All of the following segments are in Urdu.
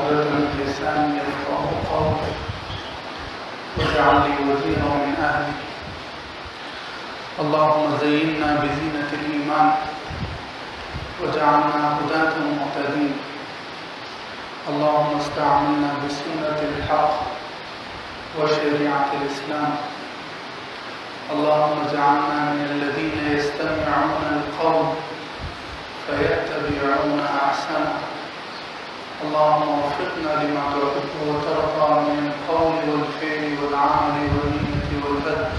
عقدة من لساني يفقهوا قولي واجعل لي وزيرا من أهلي اللهم زينا بزينة الإيمان واجعلنا هداة مهتدين اللهم استعملنا بسنة الحق وشريعة الإسلام اللهم اجعلنا من الذين يستمعون القول فيتبعون أحسنه اللهم وفقنا لما تحب وترضى من القول والفعل والعمل والنية والبذل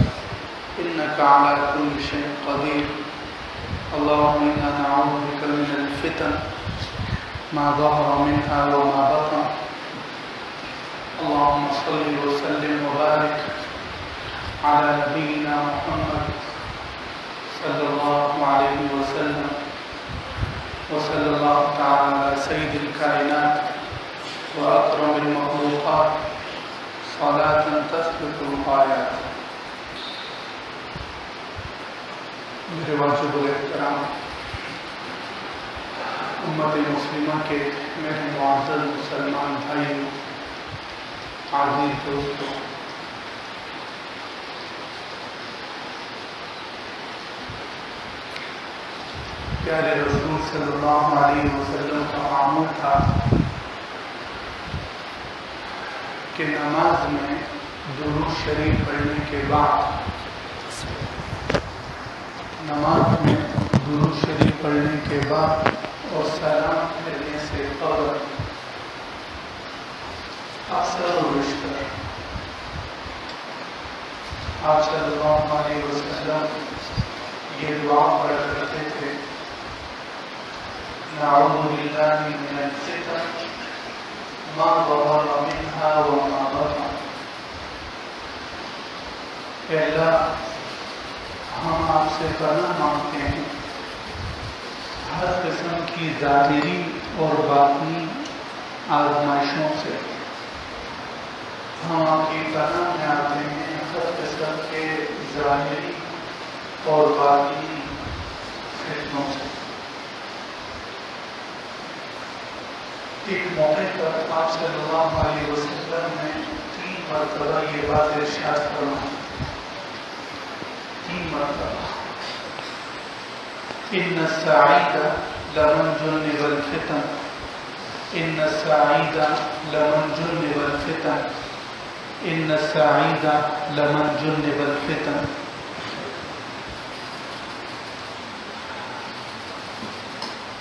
إنك على كل شيء قدير اللهم إنا نعوذ بك من الفتن ما ظهر منها وما بطن اللهم صل وسلم وبارك على نبينا محمد صلى الله عليه وسلم وصلى الله تعالى على سيد الكائنات وأكرم المخلوقات صلاة تثبت الغايات. میرے واجب الاحترام امت مسلمہ کے میرے معزز مسلمان بھائیوں، عزیز دوستوں، پیارے رسول صلی اللہ علیہ وسلم کا معمول تھا کہ نماز میں درود شریف پڑھنے کے بعد اور سلام پھیرنے سے قبل اکثر و بیشتر آپ صلی اللہ علیہ وسلم یہ دعا پڑھا کرتے تھے: نعوذ باللہ من الفتن ما ظہر منها وما بطن. اے اللہ، ہم آپ سے پناہ مانگتے ہیں ہر قسم کی ظاہری اور باطنی آزمائشوں سے. ہم آپ کی پناہ میں آتے ہیں ہر قسم کے ظاہری اور باطنی فتنوں سے. ایک موقع پر آپ صلی اللہ علیہ وسلم نے 3 مرتبہ یہ بات ارشاد فرمائی. 3 مرتبہ: ان السعید لمن جنب الفتن، ان السعید لمن جنب الفتن، ان السعید لمن جنب الفتن.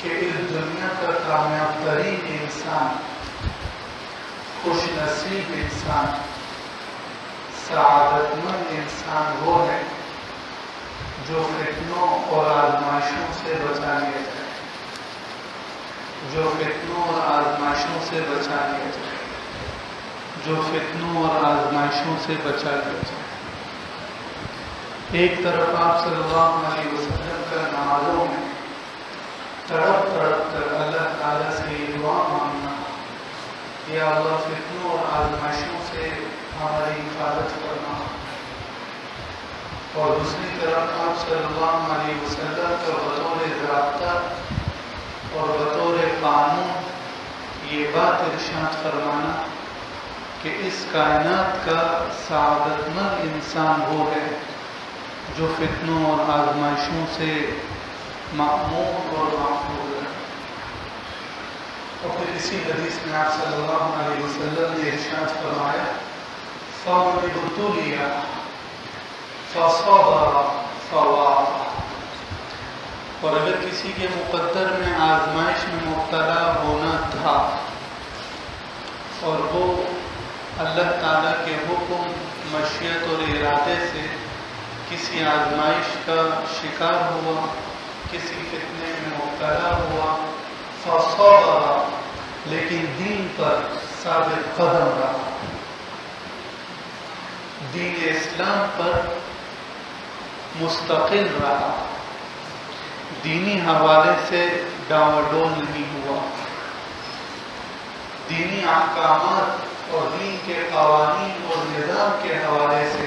کہ اس دنیا کا کامیاب ترین انسان، خوش نصیب انسان، سعادت مند انسان وہ ہے جو فتنوں اور آزمائشوں سے بچا لیا جائے، جو فتنوں اور آزمائشوں سے بچا لیا جائے، جو فتنوں اور آزمائشوں سے بچا لیا جائے. ایک طرف آپ صلی اللہ علیہ وسلم کا نمازوں میں تڑپ تڑپ کر اللہ تعالیٰ سے یہ دعا مانگنا: یا اللہ، فتنوں اور آزمائشوں سے ہماری حفاظت کرنا. اور دوسری طرف آپ صلی اللہ علیہ وسلم کا بطور ضابطہ اور بطور قانون یہ بات ارشاد فرمانا کہ اس کائنات کا سعادت مند انسان وہ ہے جو فتنوں اور آزمائشوں سے معمور اور محفوظ ہے. اور پھر اسی حدیث میں آپ صلی اللہ علیہ وسلم نے ارشاد فرمایا: فَمَنِ ابْتُلِيَ فَصَبَرَ فَوَافَ. اور اگر کسی کے مقدر میں آزمائش میں مبتلا ہونا تھا اور وہ اللہ تعالیٰ کے حکم، مشیت اور ارادے سے کسی آزمائش کا شکار ہوا، کسی فتنے میں مبتلا ہوا، فَصَبَرَ، لیکن دین پر ثابت قدم رہا، دین اسلام پر مستقل رہا، دینی حوالے سے ڈاواڈول نہیں ہوا، دینی احکامات اور دین کے قوانین اور نظام کے حوالے سے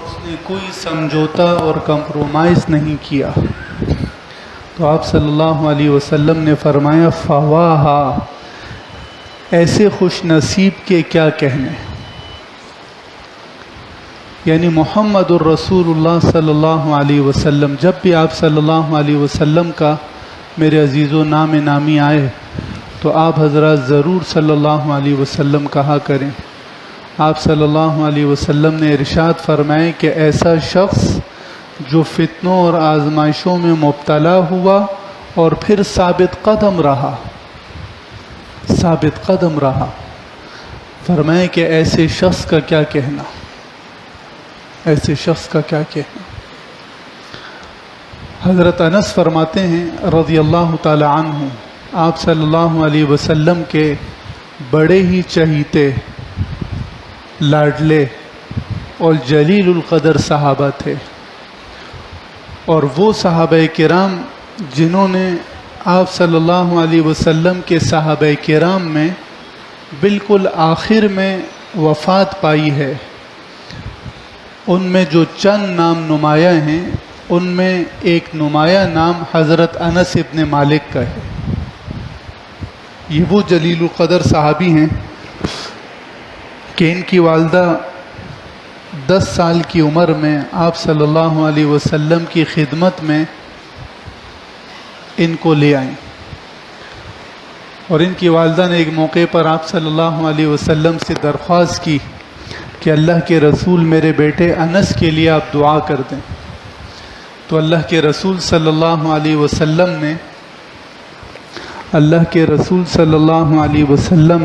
اس نے کوئی سمجھوتا اور کمپرومائز نہیں کیا. تو آپ صلی اللہ علیہ وسلم نے فرمایا: فواہا، ایسے خوش نصیب کے کیا کہنے. یعنی محمد الرسول اللہ صلی اللہ علیہ وسلم، جب بھی آپ صلی اللہ علیہ وسلم کا میرے عزیز و نامی آئے تو آپ حضرات ضرور صلی اللہ علیہ وسلم کہا کریں. آپ صلی اللہ علیہ وسلم نے ارشاد فرمائے کہ ایسا شخص جو فتنوں اور آزمائشوں میں مبتلا ہوا اور پھر ثابت قدم رہا، فرمائے کہ ایسے شخص کا کیا کہنا. حضرت انس فرماتے ہیں رضی اللہ تعالی عنہ، آپ صلی اللہ علیہ وسلم کے بڑے ہی چہیتے، لاڈلے اور جلیل القدر صحابہ تھے، اور وہ صحابہ کرام جنہوں نے آپ صلی اللہ علیہ وسلم کے صحابہ کرام میں بالکل آخر میں وفات پائی ہے، ان میں جو چند نام نمایاں ہیں، ان میں ایک نمایاں نام حضرت انس ابن مالک کا ہے. یہ وہ جلیل القدر صحابی ہیں کہ ان کی والدہ 10 سال کی عمر میں آپ صلی اللہ علیہ وسلم کی خدمت میں ان کو لے آئیں، اور ان کی والدہ نے ایک موقع پر آپ صلی اللہ علیہ وسلم سے درخواست کی کہ اللہ کے رسول میرے بیٹے انس کے لیے آپ دعا کر دیں. تو اللہ کے رسول صلی اللہ علیہ وسلم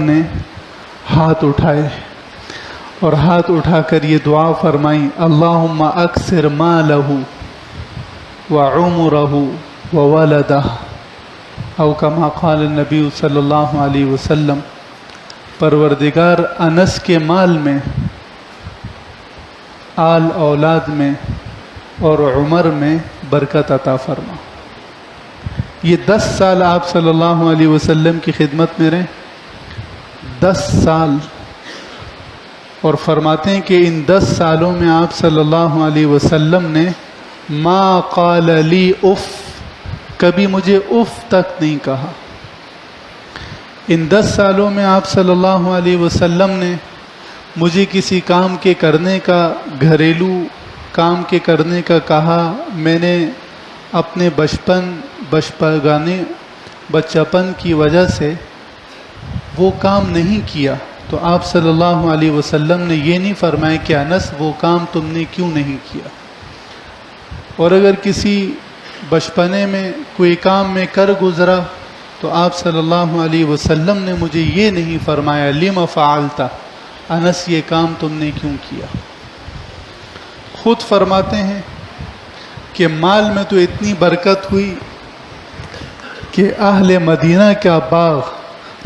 نے ہاتھ اٹھائے اور ہاتھ اٹھا کر یہ دعا فرمائی، اللہم اکثر مالہ وعمرہ وولدہ، او کما قال النبی صلی اللہ علیہ وسلم، پروردگار انس کے مال میں، آل اولاد میں اور عمر میں برکت عطا فرما. یہ 10 سال آپ صلی اللہ علیہ وسلم کی خدمت میں رہے، 10 سال، اور فرماتے ہیں کہ ان 10 سالوں میں آپ صلی اللہ علیہ وسلم نے ما قال لی اف، کبھی مجھے اف تک نہیں کہا. ان 10 سالوں میں آپ صلی اللہ علیہ وسلم نے مجھے کسی کام کے کرنے کا، گھریلو کام کے کرنے کا کہا، میں نے اپنے بچپن کی وجہ سے وہ کام نہیں کیا. تو آپ صلی اللہ علیہ وسلم نے یہ نہیں فرمایا کہ انس وہ کام تم نے کیوں نہیں کیا. اور اگر کسی بچپنے میں کوئی کام میں کر گزرا تو آپ صلی اللہ علیہ وسلم نے مجھے یہ نہیں فرمایا لما فعلتا، انس یہ کام تم نے کیوں کیا. خود فرماتے ہیں کہ مال میں تو اتنی برکت ہوئی کہ اہل مدینہ کا باغ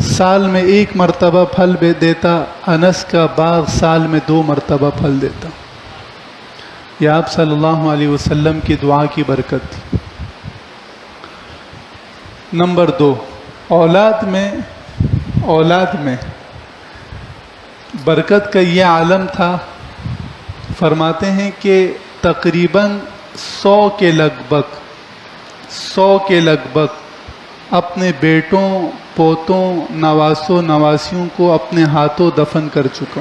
سال میں 1 مرتبہ پھل دیتا، انس کا باغ سال میں 2 مرتبہ پھل دیتا. یہ آپ صلی اللہ علیہ وسلم کی دعا کی برکت تھی. نمبر 2، اولاد میں برکت کا یہ عالم تھا. فرماتے ہیں کہ تقریباً 100 کے لگ بھگ اپنے بیٹوں، پوتوں، نواسوں، نواسیوں کو اپنے ہاتھوں دفن کر چکا.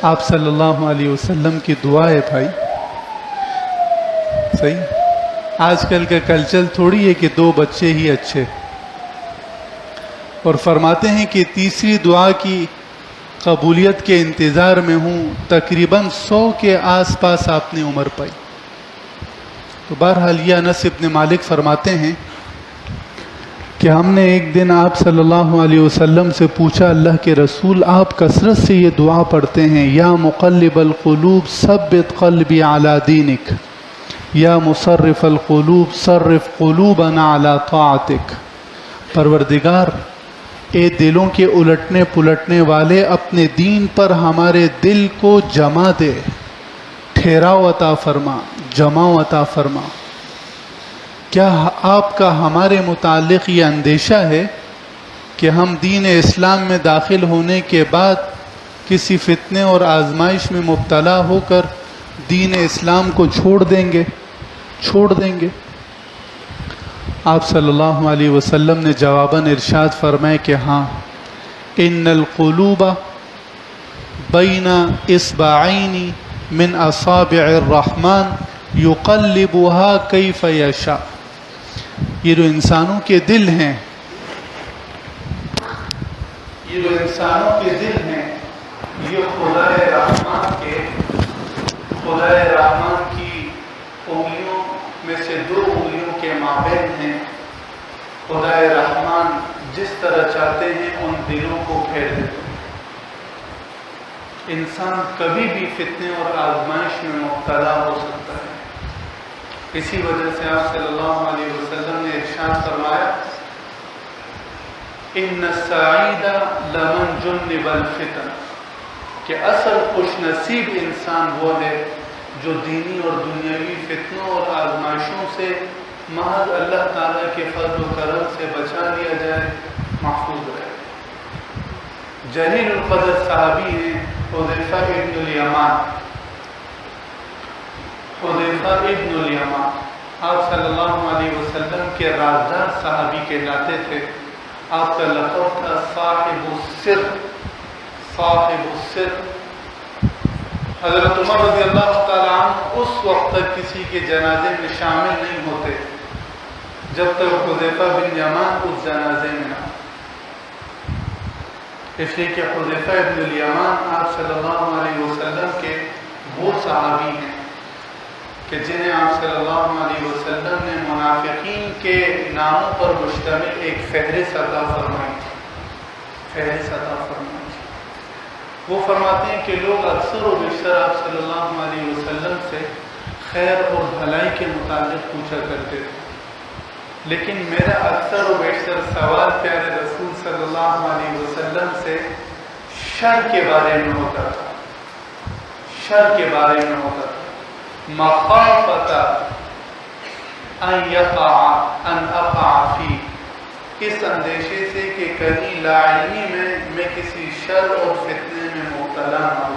آپ صلی اللہ علیہ وسلم کی دعا ہے بھائی. صحیح، آج کل کا کلچر تھوڑی ہے کہ 2 بچے ہی اچھے. اور فرماتے ہیں کہ تیسری دعا کی قبولیت کے انتظار میں ہوں. تقریباً 100 کے آس پاس آپ نے عمر پائی. تو بہرحال یہ انس ابن مالک فرماتے ہیں کہ ہم نے ایک دن آپ صلی اللہ علیہ وسلم سے پوچھا، اللہ کے رسول آپ کثرت سے یہ دعا پڑھتے ہیں، یا مقلب القلوب ثبت قلبی علی دینک، یا مصرف القلوب صرف قلوبنا علی طاعتک. پروردگار، اے دلوں کے الٹنے پلٹنے والے، اپنے دین پر ہمارے دل کو جما دے، ٹھہراؤ عطا فرما، جماؤ عطا فرما. کیا آپ کا ہمارے متعلق یہ اندیشہ ہے کہ ہم دین اسلام میں داخل ہونے کے بعد کسی فتنے اور آزمائش میں مبتلا ہو کر دین اسلام کو چھوڑ دیں گے؟ آپ صلی اللہ علیہ وسلم نے جواباً ارشاد فرمائے کہ ہاں، ان القلوب بین اصبعین من اصابع الرحمن یقلبها کیف یشاء. یہ جو انسانوں کے دل ہیں، یہ جو انسانوں کے دل ہیں، یہ خدائے رحمان کی انگلیوں میں سے 2 انگلیوں کے مابین ہیں. خدائے رحمان جس طرح چاہتے ہیں ان دلوں کو پھیر دیتے ہیں. انسان کبھی بھی فتنے اور آزمائش میں مبتلا ہو سکتا ہے. اسی وجہ سے آپ صلی اللہ علیہ وسلم نے ارشاد فرمایا ان السعید لمن جنب الفتن، کہ اصل خوش نصیب انسان وہ ہے جو دینی اور دنیاوی فتنوں اور آزمائشوں سے محض اللہ تعالیٰ کے فضل و کرم سے بچا لیا جائے، محفوظ رہے. جلیل القدر صحابی ہیں حذیفہ ابن الیمان. حذیفہ ابن الیمان آپ صلی اللہ علیہ وسلم کے رازدار صحابی کہلاتے تھے. آپ کا لقب تھا صاحب السر. صاحب السر. حضرت عمر رضی اللہ تعالیٰ عنہ اس وقت تک کسی کے جنازے میں شامل نہیں ہوتے جب تک حذیفہ بن یمان اس جنازے میں نہ. اس لیے کہ حذیفہ ابن الیمان آپ صلی اللہ علیہ وسلم کے وہ صحابی ہیں کہ جنہیں آپ صلی اللہ علیہ وسلم نے منافقین کے ناموں پر مشتمل ایک فہرست عطا فرمائی. فہرست عطا فرمائی. وہ فرماتے ہیں کہ لوگ اکثر و بیشتر آپ صلی اللہ علیہ وسلم سے خیر اور بھلائی کے متعلق پوچھا کرتے تھے، لیکن میرا اکثر و بیشتر سوال پیارے رسول صلی اللہ علیہ وسلم سے شر کے بارے میں ہوتا تھا. شر کے بارے میں ہوتا تھا. مخافت ان اقع فی، اس اندیشے سے کہ کہیں لا علمی میں کسی شر اور فتنے میں مبتلا نہ ہو.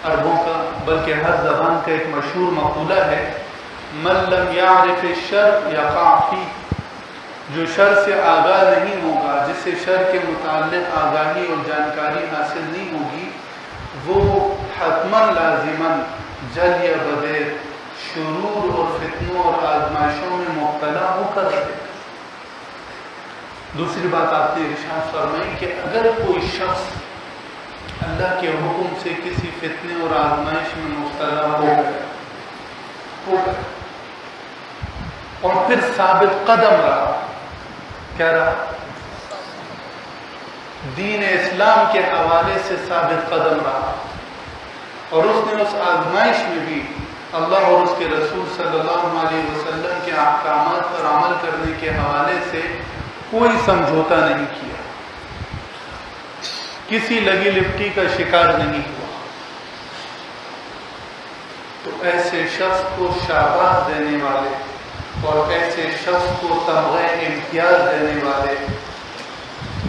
عربوں کا بلکہ ہر زبان کا ایک مشہور مقولہ ہے من لم یعرف الشر یقع فی، جو شر سے آگاہ نہیں ہوگا، جس سے شر کے متعلق آگاہی اور جانکاری حاصل نہیں ہوگی، وہ حتماً لازماً جل یا بدیر شرور اور فتنوں اور آزمائشوں میں مبتلا ہو کر رہے. دوسری بات آپ نے ارشاد فرمائی کہ اگر کوئی شخص اللہ کے حکم سے کسی فتنے اور آزمائش میں مبتلا ہو گیا اور پھر ثابت قدم رہا، کیا رہا؟ دین اسلام کے حوالے سے ثابت قدم رہا، اور اس نے اس آزمائش میں بھی اللہ اور اس کے رسول صلی اللہ علیہ وسلم کے احکامات پر عمل کرنے کے حوالے سے کوئی سمجھوتا نہیں کیا، کسی لگی لپٹی کا شکار نہیں ہوا، تو ایسے شخص کو شاباش دینے والے اور ایسے شخص کو تمغہ امتیاز دینے والے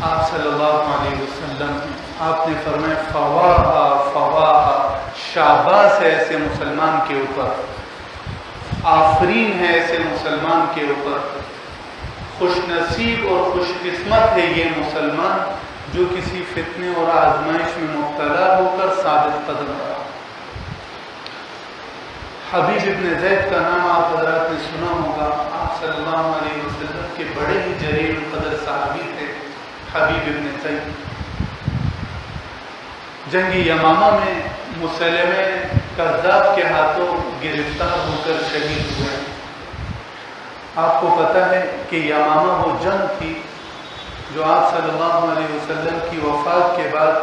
آپ صلی اللہ علیہ وسلم ہیں. آپ نے فرمایا فواہ فواہ، شاباش ہے ایسے مسلمان کے اوپر، آفرین ہے ایسے مسلمان کے اوپر، خوش نصیب اور خوش قسمت ہے یہ مسلمان جو کسی فتنے اور آزمائش میں مبتلا ہو کر ثابت قدم رہا. حبیب ابن زید کا نام آپ حضرات نے سنا ہوگا. آپ صلی اللہ علیہ وسلم کے بڑے ہی جلیل القدر صحابی تھے حبیب ابن زید. جنگ یمامہ میں مسلمہ کذاب کے ہاتھوں گرفتار ہو کر شہید ہوئے. آپ کو پتہ ہے کہ یمامہ وہ جنگ تھی جو آپ صلی اللہ علیہ وسلم کی وفات کے بعد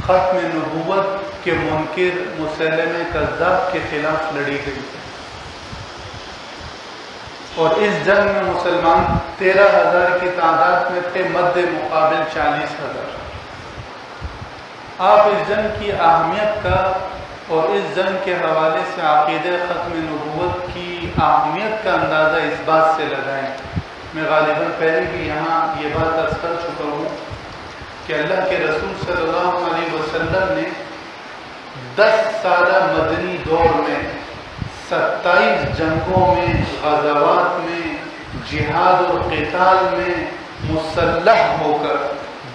ختم نبوت کے منکر مسلمہ کذاب کے خلاف لڑی گئی، اور اس جنگ میں مسلمان 13,000 کی تعداد میں تھے، مد مقابل 40,000. آپ اس جنگ کی اہمیت کا اور اس جنگ کے حوالے سے عقیدہ ختم نبوت کی اہمیت کا اندازہ اس بات سے لگائیں. میں غالباً پہلے بھی یہاں یہ بات عرض کر چکا ہوں کہ اللہ کے رسول صلی اللہ علیہ وسلم نے 10 سالہ مدنی دور میں 27 جنگوں میں، غزوات میں، جہاد اور قتال میں مسلح ہو کر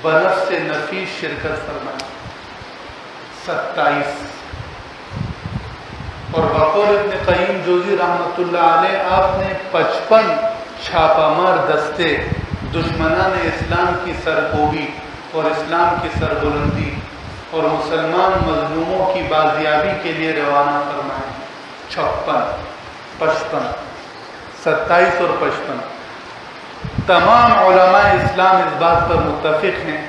بنفس نفیس شرکت فرمائی. 27. اور بقول ابن قیم جوزی رحمۃ اللہ علیہ آپ نے 55 چھاپہ مار دستے دشمنان اسلام کی سرکوبی اور اسلام کی سربلندی اور مسلمان مظلوموں کی بازیابی کے لیے روانہ فرمائے. 56، 55، 27 اور 55. تمام علماء اسلام اس بات پر متفق ہیں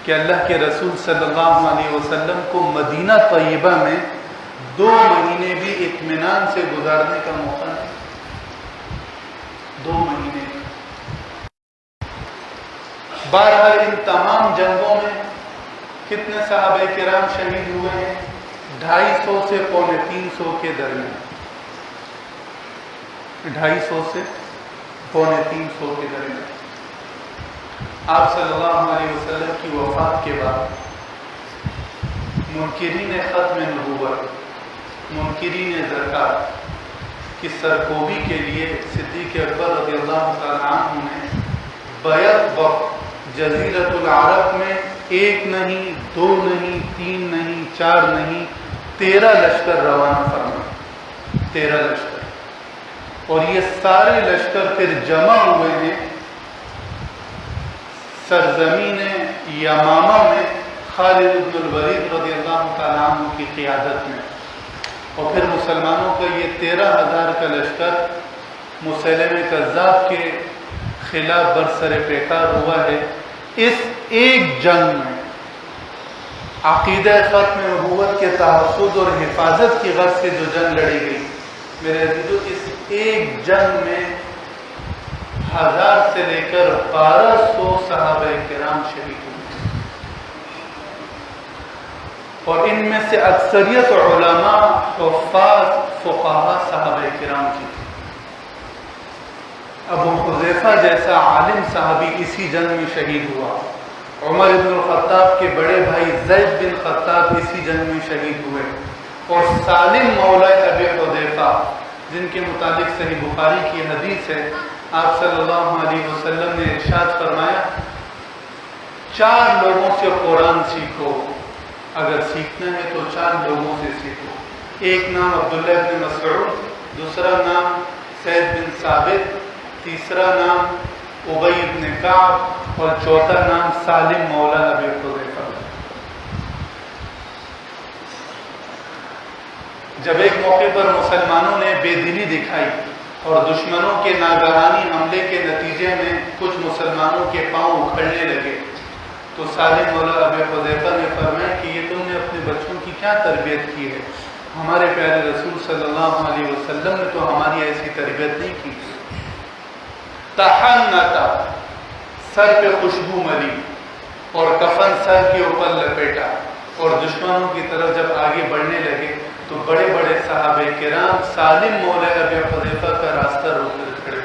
کہ اللہ کے رسول صلی اللہ علیہ وسلم کو مدینہ طیبہ میں 2 مہینے بھی اطمینان سے گزارنے کا موقع نہیں. 2 مہینے. بہرحال ان تمام جنگوں میں کتنے صحابہ کرام شہید ہوئے ہیں؟ 250 سے 350 کے درمیان. 250 سے 350 کے درمیان. آپ صلی اللہ علیہ وسلم کی وفات کے بعد منکرین ختم نبوت، منکرین زکات کی سرکوبی کے لیے صدیق اکبر رضی اللہ تعالیٰ عنہ نے بیعت وقت جزیرۃ العرب میں 1 نہیں، 2 نہیں، 3 نہیں، 4 نہیں، 13 لشکر روانہ فرمائے. 13 لشکر. اور یہ سارے لشکر پھر جمع ہوئے ہیں سرزمین یمامہ میں خالد بن الولید رضی اللہ تعالیٰ عنہ کی قیادت میں. اور پھر مسلمانوں کا یہ 13,000 کا لشکر مسیلمہ کذاب کے خلاف برسر پیکار ہوا ہے. اس ایک جنگ میں عقیدہ ختم نبوت کے تحفظ اور حفاظت کی غرض سے جو جنگ لڑی گئی، میرے عزیزو، اس ایک جنگ میں 1000 سے لے کر 1200 صحابہ کرام شہید ہوئے. اور ان میں سے اکثریت علماء، حفاظ، فقہاء صحابہ کرام کی تھی. ابو حذیفہ جیسا عالم صحابی اسی جنگ میں شہید ہوا. عمر بن الخطاب کے بڑے بھائی زید بن خطاب اسی جنگ میں شہید ہوئے. اور سالم مولا ابی حذیفہ، جن کے متعلق صحیح بخاری کی حدیث ہے، آپ صلی اللہ علیہ وسلم نے ارشاد فرمایا 4 لوگوں سے قرآن سیکھو، اگر سیکھنا ہے تو 4 لوگوں سے سیکھو. ایک نام عبداللہ بن مسعود، دوسرا نام زید بن ثابت، تیسرا نام ابی بن کعب اور چوتھا نام سالم مولا ابی حذیفہ. جب ایک موقع پر مسلمانوں نے بے دلی دکھائی اور دشمنوں کے ناگہانی حملے کے نتیجے میں کچھ مسلمانوں کے پاؤں اکھڑنے لگے، تو سالم مولا ابی حذیفہ نے فرمایا کہ یہ تم نے اپنے بچوں کی کیا تربیت کی ہے؟ ہمارے پیارے رسول صلی اللہ علیہ وسلم نے تو ہماری ایسی تربیت نہیں کی. تحنتا، سر پہ خوشبو ملی اور کفن سر کے اوپر لپیٹا، اور دشمنوں کی طرف جب آگے بڑھنے لگے تو بڑے بڑے صحابہ کرام سالم مولا ابی حذیفہ کا راستہ روک کر کھڑے.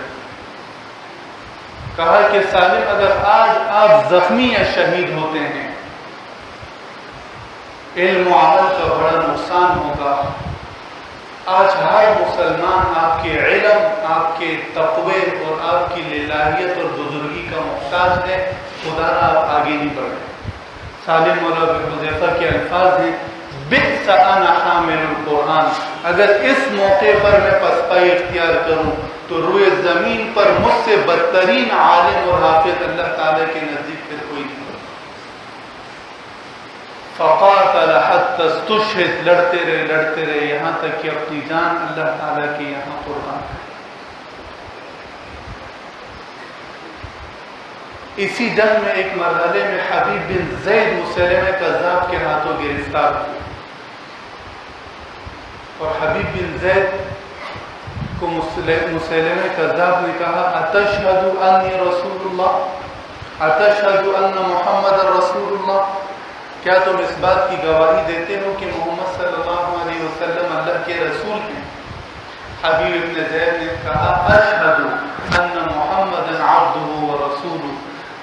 کہا کہ سالم، اگر آج آپ زخمی یا شہید ہوتے ہیں، علم و عمل کا بڑا نقصان ہوگا. آج ہر مسلمان آپ کے علم، آپ کے تقوی اور آپ کی للہیت اور بزرگی کا محتاج ہے. خدا را آپ آگے نہیں بڑھے. سالم مولا ابی حذیفہ کے الفاظ ہیں، بئس انا حامل القرآن، اگر اس موقع پر میں پسپائی اختیار کروں تو روئے زمین پر مجھ سے بدترین عالم اور حافظ اللہ تعالیٰ کے نزدیک پھر کوئی نہیں. فقاتل حتی استشہد، لڑتے رہے یہاں تک کہ اپنی جان اللہ تعالیٰ کے یہاں قربان کر. اسی جنگ میں ایک مرحلے میں حبیب بن زید مسیلمہ کذاب کے ہاتھوں گرفتار ہوئے، اور حبیب بن زید کو مسیلمہ کذاب نے کہا اتشہد انی رسول اللہ، اتشہد ان محمد رسول اللہ، کیا تم اس بات کی گواہی دیتے ہو کہ محمد صلی اللہ علیہ وسلم اللہ کے رسول ہیں؟ حبیب بن زید نے کہا اشہد ان محمد عبدہ ورسولہ،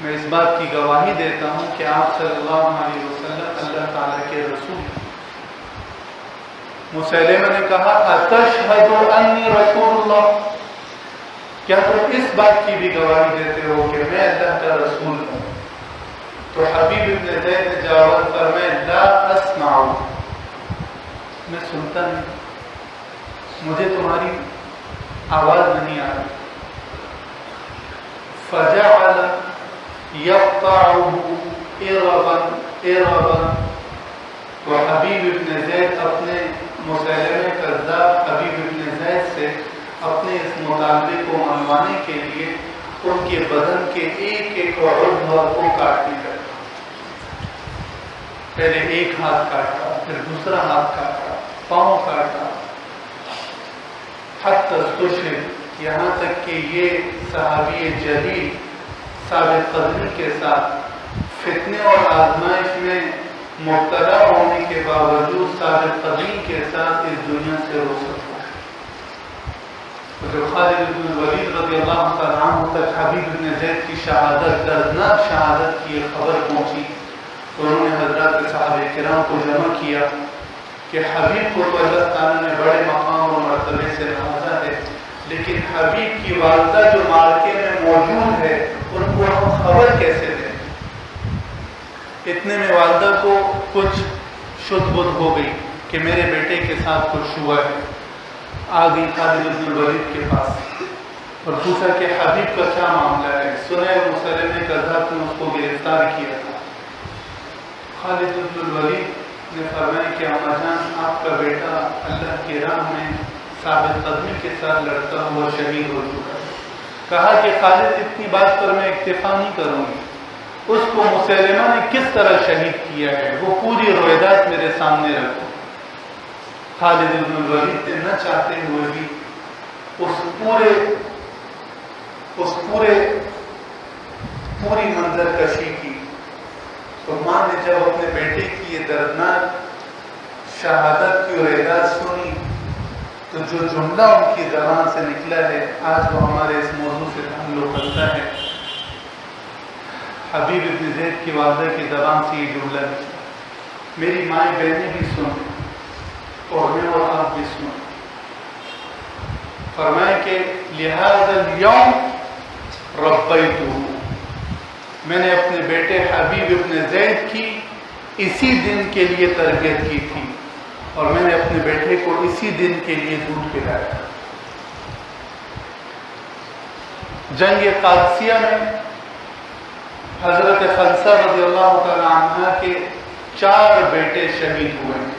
میں اس بات کی گواہی دیتا ہوں کہ آپ صلی اللہ علیہ وسلم اللہ تعالیٰ کے رسول ہیں. مسیلمہ نے کہا اتشہد انی رسول اللہ، کیا تم اس بات کی بھی گواہی دیتے ہو کہ میں اللہ کا رسول ہوں؟ تو حبیب ابن زید نے جواب فرمایا لا اسمع، میں سنتا نہیں، مجھے تمہاری آواز نہیں آ رہی۔ فجعل یقطعه اربا اربا، تو حبیب ابن زید اپنے مسیلمہ کذاب حبیب ابن زید سے اپنے اس مطالبے کو منوانے کے لیے ان کے بدن کے ایک ایک عضو کو کاٹنے لگا۔ پہلے ایک ہاتھ کاٹا، پھر دوسرا ہاتھ کاٹا، پاؤں کاٹا، حتی استشہد، یہاں تک کہ یہ صحابی جلیل ثابت قدمی کے ساتھ فتنے اور آزمائش میں مبتلا ہونے کے باوجود ثابت قدمی کے ساتھ اس دنیا سے رخصت ہوا۔ جب خالد بن الولید رضی اللہ تعالیٰ عنہ تک حبیب بن زید کی شہادت، دردناک شہادت کی خبر پہنچی تو انہوں نے حضرات صحابہ کرام کو جمع کیا کہ حبیب کو تو اللہ تعالیٰ نے بڑے مقام اور مرتبے سے نوازا ہے، لیکن حبیب کی والدہ جو مارکے میں موجود ہے ان کو ہم خبر کیسے دیں؟ اتنے میں والدہ کو کچھ شدھ بدھ ہو گئی کہ میرے بیٹے کے ساتھ کچھ ہوا ہے۔ آ گئی خالد بن الولید کے پاس اور پوچھا کہ حبیب کا کیا معاملہ ہے؟ سنے مسیلمہ کذاب نے اس کو گرفتار کیا تھا۔ خالد بن الولید نے فرمایا کہ اما جان، آپ کا بیٹا اللہ کی راہ میں ثابت قدمی کے ساتھ لڑتا ہوا شہید ہو چکا ہے۔ کہا کہ خالد اتنی بات پر میں اکتفا نہیں کروں گی، اس کو مسیلمہ نے کس طرح شہید کیا ہے وہ پوری روایات میرے سامنے رکھو۔ خالد بن الولید نے نہ چاہتے ہوئے بھی پوری منظر کشی کی۔ تو ماں نے جب اپنے بیٹے کی یہ دردناک شہادت کی روایات سنی تو جو جملہ ان کی زبان سے نکلا ہے آج وہ ہمارے اس موضوع سے تعلق رکھتا ہے۔ حبیب ابن زید کی والدہ کی زبان سے یہ جملہ نکلا، میری مائیں بہنیں بھی سنیں اور میں اور آپ بھی سنیں۔ فرمایا کہ لہذا اليوم ربیتہ، میں نے اپنے بیٹے حبیب ابن زید کی اسی دن کے لیے تربیت کی تھی اور میں نے اپنے بیٹے کو اسی دن کے لیے دودھ پلایا۔ جنگ قادسیہ میں حضرت خنسہ رضی اللہ تعالیٰ عنہ کے 4 بیٹے شہید ہوئے ہیں،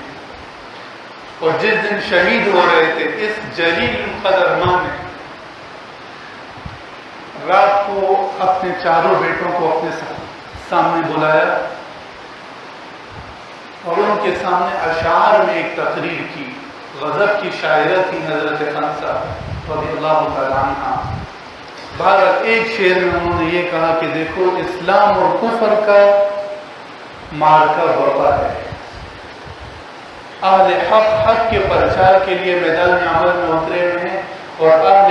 اور جس دن شہید ہو رہے تھے اس جلیل القدر ماں نے رات کو اپنے 4 بیٹوں کو اپنے سامنے بلایا اور ان کے سامنے اشعار میں ایک تقریر کی۔ غضب کی شاعرہ تھی حضرت خنسہ رضی اللہ تعالیٰ عنہ۔ بہرحال ایک شعر میں انہوں نے یہ کہا کہ دیکھو، اسلام اور کفر کا معرکہ برپا ہے، اہل حق کے پرچار کے لیے میدان عمل میں اترے ہوئے ہیں اور اہل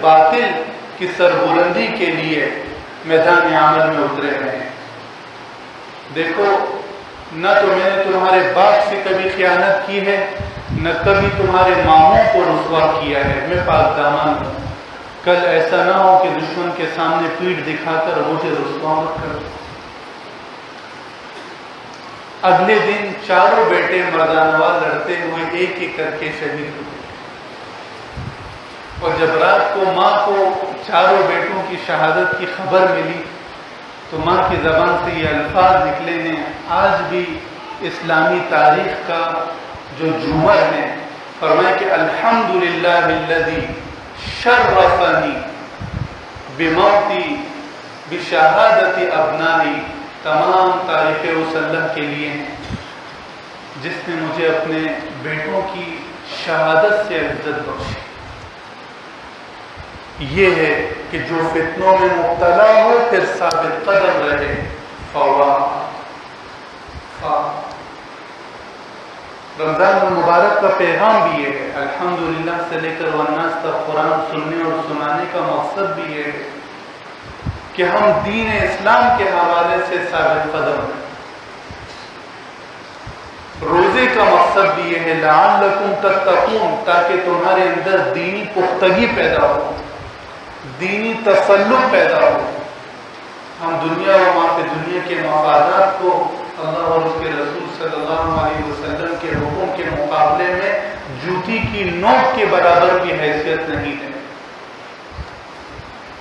باطل کی سربلندی کے لیے میدان عمل میں اترے ہوئے ہیں۔ دیکھو، نہ تو میں نے تمہارے باپ سے کبھی خیانت کی ہے، نہ کبھی تمہارے ماموں کو رسوا کیا ہے، میں پاک دامن ہوں۔ کل ایسا نہ ہو کہ دشمن کے سامنے پیٹھ دکھا کر مجھے رسوا مت کرو۔ اگلے دن 4 بیٹے مردانوار لڑتے ہوئے ایک ایک کر کے شہید ہوئے، اور جب رات کو ماں کو 4 بیٹوں کی شہادت کی خبر ملی تو ماں کی زبان سے یہ الفاظ نکلے ہیں، آج بھی اسلامی تاریخ کا جو جومر ہے۔ فرمایا کہ الحمدللہ الذی شرفنی بموتی بشہادت ابنائی، تمام تعریفیں اس اللہ کے لیے ہیں جس نے مجھے اپنے بیٹوں کی شہادت سے عزت بخشی۔ یہ ہے کہ جو فتنوں میں مبتلا ہو پھر ثابت قدم رہے۔ رمضان المبارک کا پیغام بھی یہ ہے، الحمدللہ سے لے کر والناس تک قرآن سننے اور سنانے کا مقصد بھی یہ ہے کہ ہم دین اسلام کے حوالے سے ثابت قدم ہیں۔ روزے کا مقصد مقصد بھی یہ ہے لعلکم تتقون، تاکہ تمہارے اندر دینی پختگی پیدا ہو، دینی تسلط پیدا ہو۔ ہم دنیا و ما فی دنیا کے مفادات کو اللہ اور اس کے رسول صلی اللہ علیہ وسلم کے حکم کے مقابلے میں جوتی کی نوک کے برابر بھی حیثیت نہیں ہے۔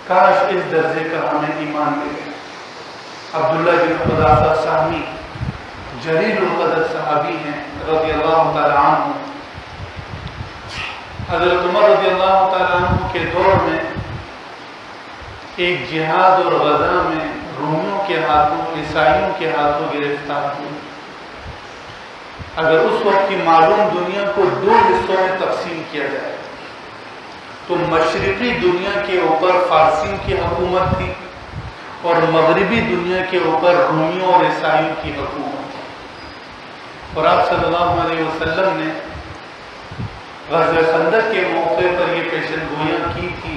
کاش اس درجے کا ہمیں ایمان ملے۔ عبداللہ بن حذافہ سہمی جلیل القدر صحابی ہیں رضی اللہ تعالیٰ عنہ۔ حضرت عمر رضی اللہ تعالیٰ عنہ کے دور میں ایک جہاد اور غزہ میں رومیوں کے ہاتھوں، عیسائیوں کے ہاتھوں گرفتار ہوئے۔ اگر اس وقت کی معلوم دنیا کو دو حصوں میں تقسیم کیا جائے تو مشرقی دنیا کے اوپر فارسیوں کی حکومت تھی اور مغربی دنیا کے اوپر رومیوں اور عیسائیوں کی حکومت تھی۔ اور آپ صلی اللہ علیہ وسلم نے غزوہ خندق کے موقع پر یہ پیشن گوئیاں کی تھی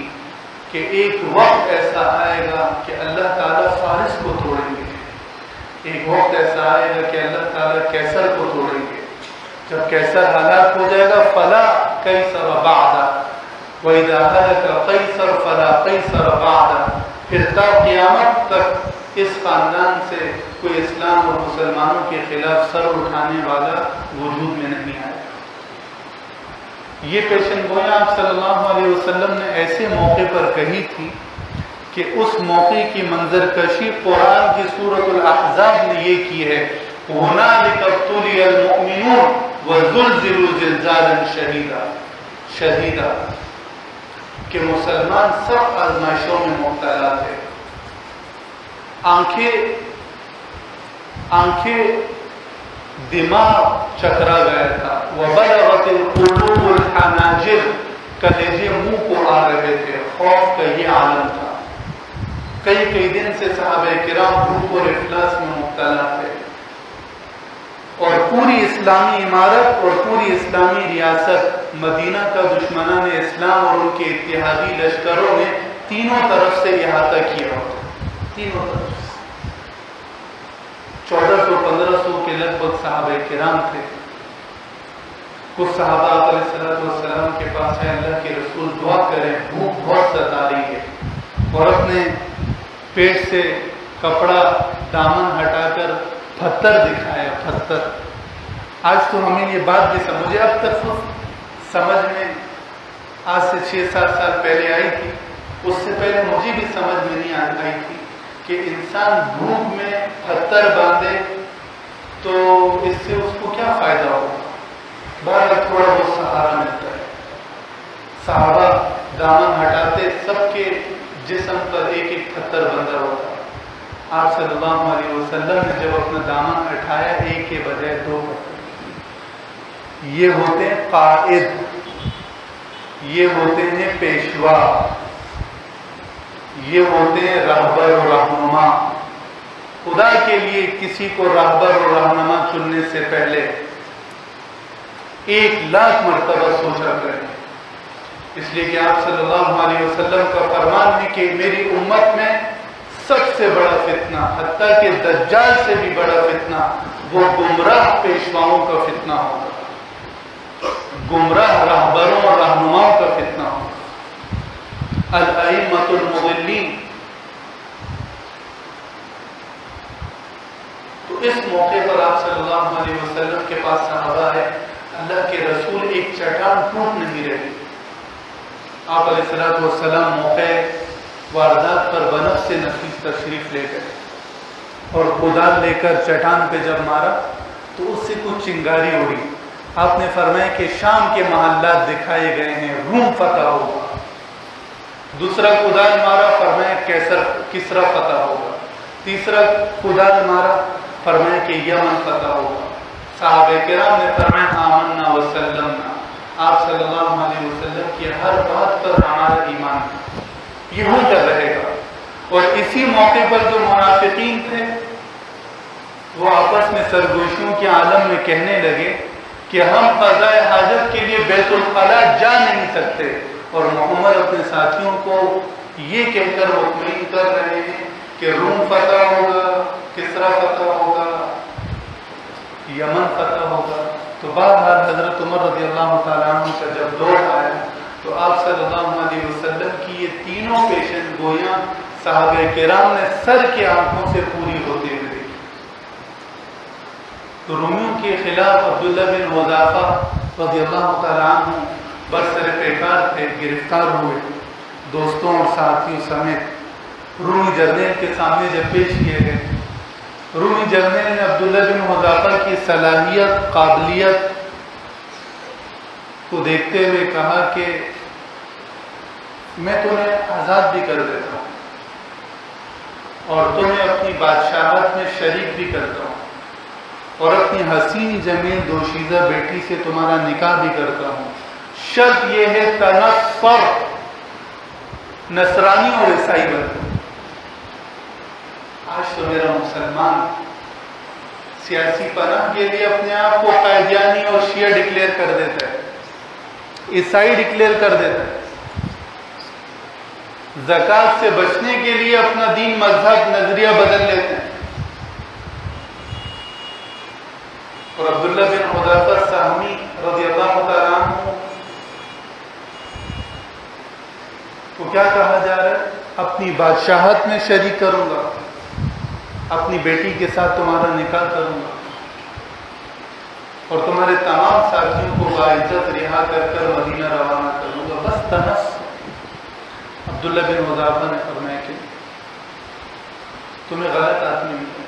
کہ ایک وقت ایسا آئے گا کہ اللہ تعالیٰ فارس کو توڑیں گے، ایک وقت ایسا آئے گا کہ اللہ تعالیٰ کیسر کو توڑیں گے۔ جب کیسر ہلاک ہو جائے گا فلا قیصر بعد وَإِذَا هَلَكَ قَيْصَرُ فَلَا قَيْصَرَ بَعْدَ، پھر تا قیامت تک اس خاندان سے کوئی اسلام اور مسلمانوں کے خلاف سر اٹھانے والا وجود میں نہیں آئے گا۔ یہ پیشن گوئیاں آپ صلی اللہ علیہ وسلم نے ایسے موقع پر کہی تھی کہ اس موقع کی منظر کشی قرآن کی سورۃ الاحزاب نے یہ کی ہے، هُنَالِكَ ابْتُلِيَ الْمُؤْمِنُونَ وَزُلْزِلُوا زِلْزَالًا شَدِيدًا، کہ مسلمان سب آزمائشوں میں مبتلا تھے۔ آنکھیں دماغ چکرا گیا تھا، وَبَلَغَتِ الْقُلُوبُ الْحَنَاجِرَ، کلیجے منہ کو آ رہے تھے، خوف کا یہ عالم تھا۔ کئی دن سے صحابہ کرام بھوک اور افلاس میں مبتلا تھے، اور پوری اسلامی عمارت اور پوری اسلامی ریاست مدینہ کا دشمنان اسلام اور ان کے اتحادی لشکروں نے تینوں طرف سے احاطہ کیا ہوتا، تینوں طرف سے 1400-1500 کے لگ بھگ صحابہ کرام تھے۔ کچھ صحابہ علیہ السلام کے پاس ہے، اللہ کے رسول دعا کریں، بھوک بہت ستا رہی ہے، اور اپنے پیٹ سے کپڑا دامن ہٹا کر پتھر دکھایا، پتھر۔ آج تو ہمیں یہ بات بھی مجھے اب تک سمجھ میں آج سے 6-7 سال پہلے آئی تھی، اس سے پہلے مجھے بھی سمجھ میں نہیں آئی تھی کہ انسان بھوک میں پتھر باندھے تو اس سے اس کو کیا فائدہ ہوگا، بعد تھوڑا بہت سہارا ملتا ہے۔ صحابہ دامن ہٹاتے، سب کے جسم پر ایک پتھر بندھا ہوتا۔ آپ صلی اللہ علیہ وسلم نے جب اپنا دامن اٹھایا، ایک کے بجائے 2 پتھر۔ یہ ہوتے ہیں قائد، یہ ہوتے ہیں پیشوا، یہ ہوتے ہیں رہبر و رہنما۔ خدا کے لیے کسی کو رہبر و رہنما چننے سے پہلے 1,00,000 مرتبہ سوچا کریں، اس لیے کہ آپ صلی اللہ علیہ وسلم کا فرمان ہے کہ میری امت میں سب سے بڑا فتنہ، حتیٰ کہ دجال سے بھی بڑا فتنہ، وہ گمراہ پیشواؤں کا فتنہ ہوگا، گمراہ رہبروں اور رہنماؤں کا فتنہ ہوگا، الائمۃ المضلین۔ تو اس موقع پر آپ صلی اللہ علیہ وسلم کے پاس صحابہ ہے، اللہ کے رسول ایک چٹان ٹوٹ نہیں رہی۔ آپ علیہ السلام موقع واردات پر بنفس سے نفیس تشریف لے گئے، اور کدال لے کر چٹان پہ جب مارا تو اس سے کچھ چنگاری اڑی۔ آپ نے فرمایا کہ شام کے محلات دکھائے گئے ہیں، روم فتح ہوگا۔ دوسرا کدال مارا، فرمایا کسرا فتح ہوگا۔ تیسرا کدال مارا، فرمایا کہ یمن فتح ہوگا۔ صحابہ کرام نے فرمایا آمنا وسلمنا، آپ صلی اللہ علیہ وسلم کی ہر بات پر ہمارا ایمان یہ ہوتا رہے گا۔ اور اسی موقع پر جو منافقین تھے وہ آپس میں سرگوشیوں کے عالم میں کہنے لگے کہ ہم قضاء حاجت کے لیے بیت الخلا جا نہیں سکتے، اور محمد اپنے ساتھیوں کو یہ کہہ کر مطمئن کر رہے ہیں کہ روم فتح ہوگا، کسرا فتح ہوگا، یمن فتح ہوگا۔ تو بہرحال حضرت عمر رضی اللہ تعالیٰ عنہ کا جب دور آیا تو آپ صلی اللہ علیہ وسلم کی یہ تینوں پیشن گویاں صحابہ کرام نے سر کی آنکھوں سے پوری ہوتے ہوئے دیکھی۔ تو رومیوں کے خلاف عبداللہ بن حذافہ رضی اللہ تعالیٰ عنہ برسر پیکار تھے، گرفتار ہوئے دوستوں اور ساتھیوں سمیت رومی جرنیل کے سامنے جب پیش کیے گئے، رومی جرنیل نے عبداللہ بن حذافہ کی صلاحیت قابلیت کو دیکھتے ہوئے کہا کہ میں تمہیں آزاد بھی کر دیتا ہوں اور تمہیں اپنی بادشاہت میں شریک بھی کرتا ہوں اور اپنی حسین جمیل دوشیزہ بیٹی سے تمہارا نکاح بھی کرتا ہوں، شرط یہ ہے تنصر، نصرانی اور عیسائی بن۔ آج تو میرا مسلمان سیاسی پناہ کے لیے اپنے آپ کو قادیانی اور شیعہ ڈکلیئر کر دیتا ہے، عیسائی ڈکلیئر کر دیتا ہے، زکوٰۃ سے بچنے کے لیے اپنا دین مذہب نظریہ بدل لیتے ہیں۔ اور عبداللہ بن حذافہ سہمی رضی اللہ تعالیٰ عنہ کو کیا کہا جا رہا ہے؟ اپنی بادشاہت میں شریک کروں گا، اپنی بیٹی کے ساتھ تمہارا نکاح کروں گا اور تمہارے تمام ساتھیوں کو باعزت رہا کر مدینہ روانہ کروں گا، بس تنس۔ عبداللہ بن حذافہ نے فرمایا کہ تمہیں غلط آدمی ملے،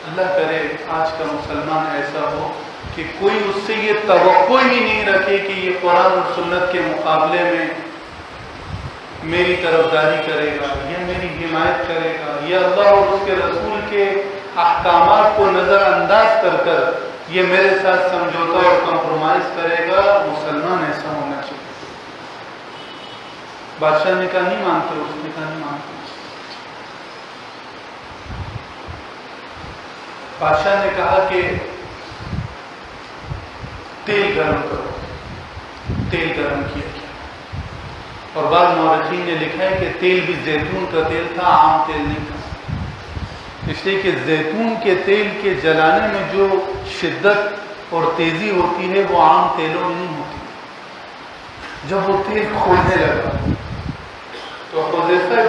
اللہ کرے آج کا مسلمان ایسا ہو کہ کوئی اس سے یہ توقع ہی نہیں رکھے کہ یہ قرآن اور سنت کے مقابلے میں میری طرفداری کرے گا، یہ میری حمایت کرے گا، یہ اللہ اور اس کے رسول کے احکامات کو نظر انداز کر کر یہ میرے ساتھ سمجھوتا اور کمپرومائز کرے گا۔ مسلمان ایسا ہونا چاہیے۔ بادشاہ نے کہا نہیں مانتے، اس نے کہا نہیں مانتے۔ بادشاہ نے کہا کہ تیل گرم کرو، تیل گرم کیا گیا اور بعض مورخین نے لکھا ہے کہ تیل بھی زیتون کا تیل تھا، عام تیل نہیں تھا، اس لیے کہ زیتون کے تیل کے جلانے میں جو شدت اور تیزی ہوتی ہے وہ عام تیلوں میں نہیں ہوتی۔ جب وہ تیل کھولنے لگا تو حذیفہ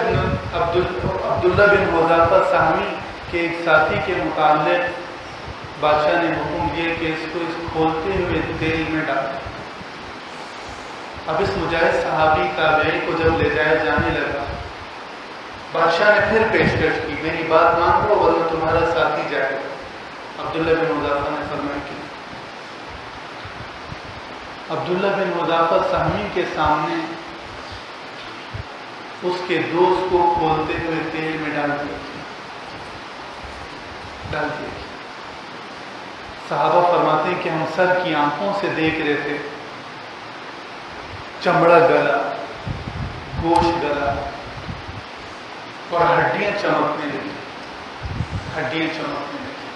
عبداللہ بن حذافہ سہمی کے ایک ساتھی کے متعلق بادشاہ نے حکم دیا کہ اس کو اس کھولتے ہوئے تیل میں ڈالیں۔ اب اس مجاہد صحابی تابعی کو جب لے جایا جانے لگا، بادشاہ نے پھر پیشکش کی، میری بات مان لو ورنہ تمہارا ساتھی جائے گا۔ عبداللہ بن حذافہ نے فرمایا کہ عبداللہ بن حذافہ سہمی کے سامنے اس کے دوست کو کھولتے ہوئے تیل میں ڈال دیا۔ صحابہ فرماتے ہیں کہ ہم سر کی آنکھوں سے دیکھ رہے تھے، چمڑا گلا، گوشت گلا اور ہڈیاں چمکنے لگی، ہڈیاں چمکنے لگی۔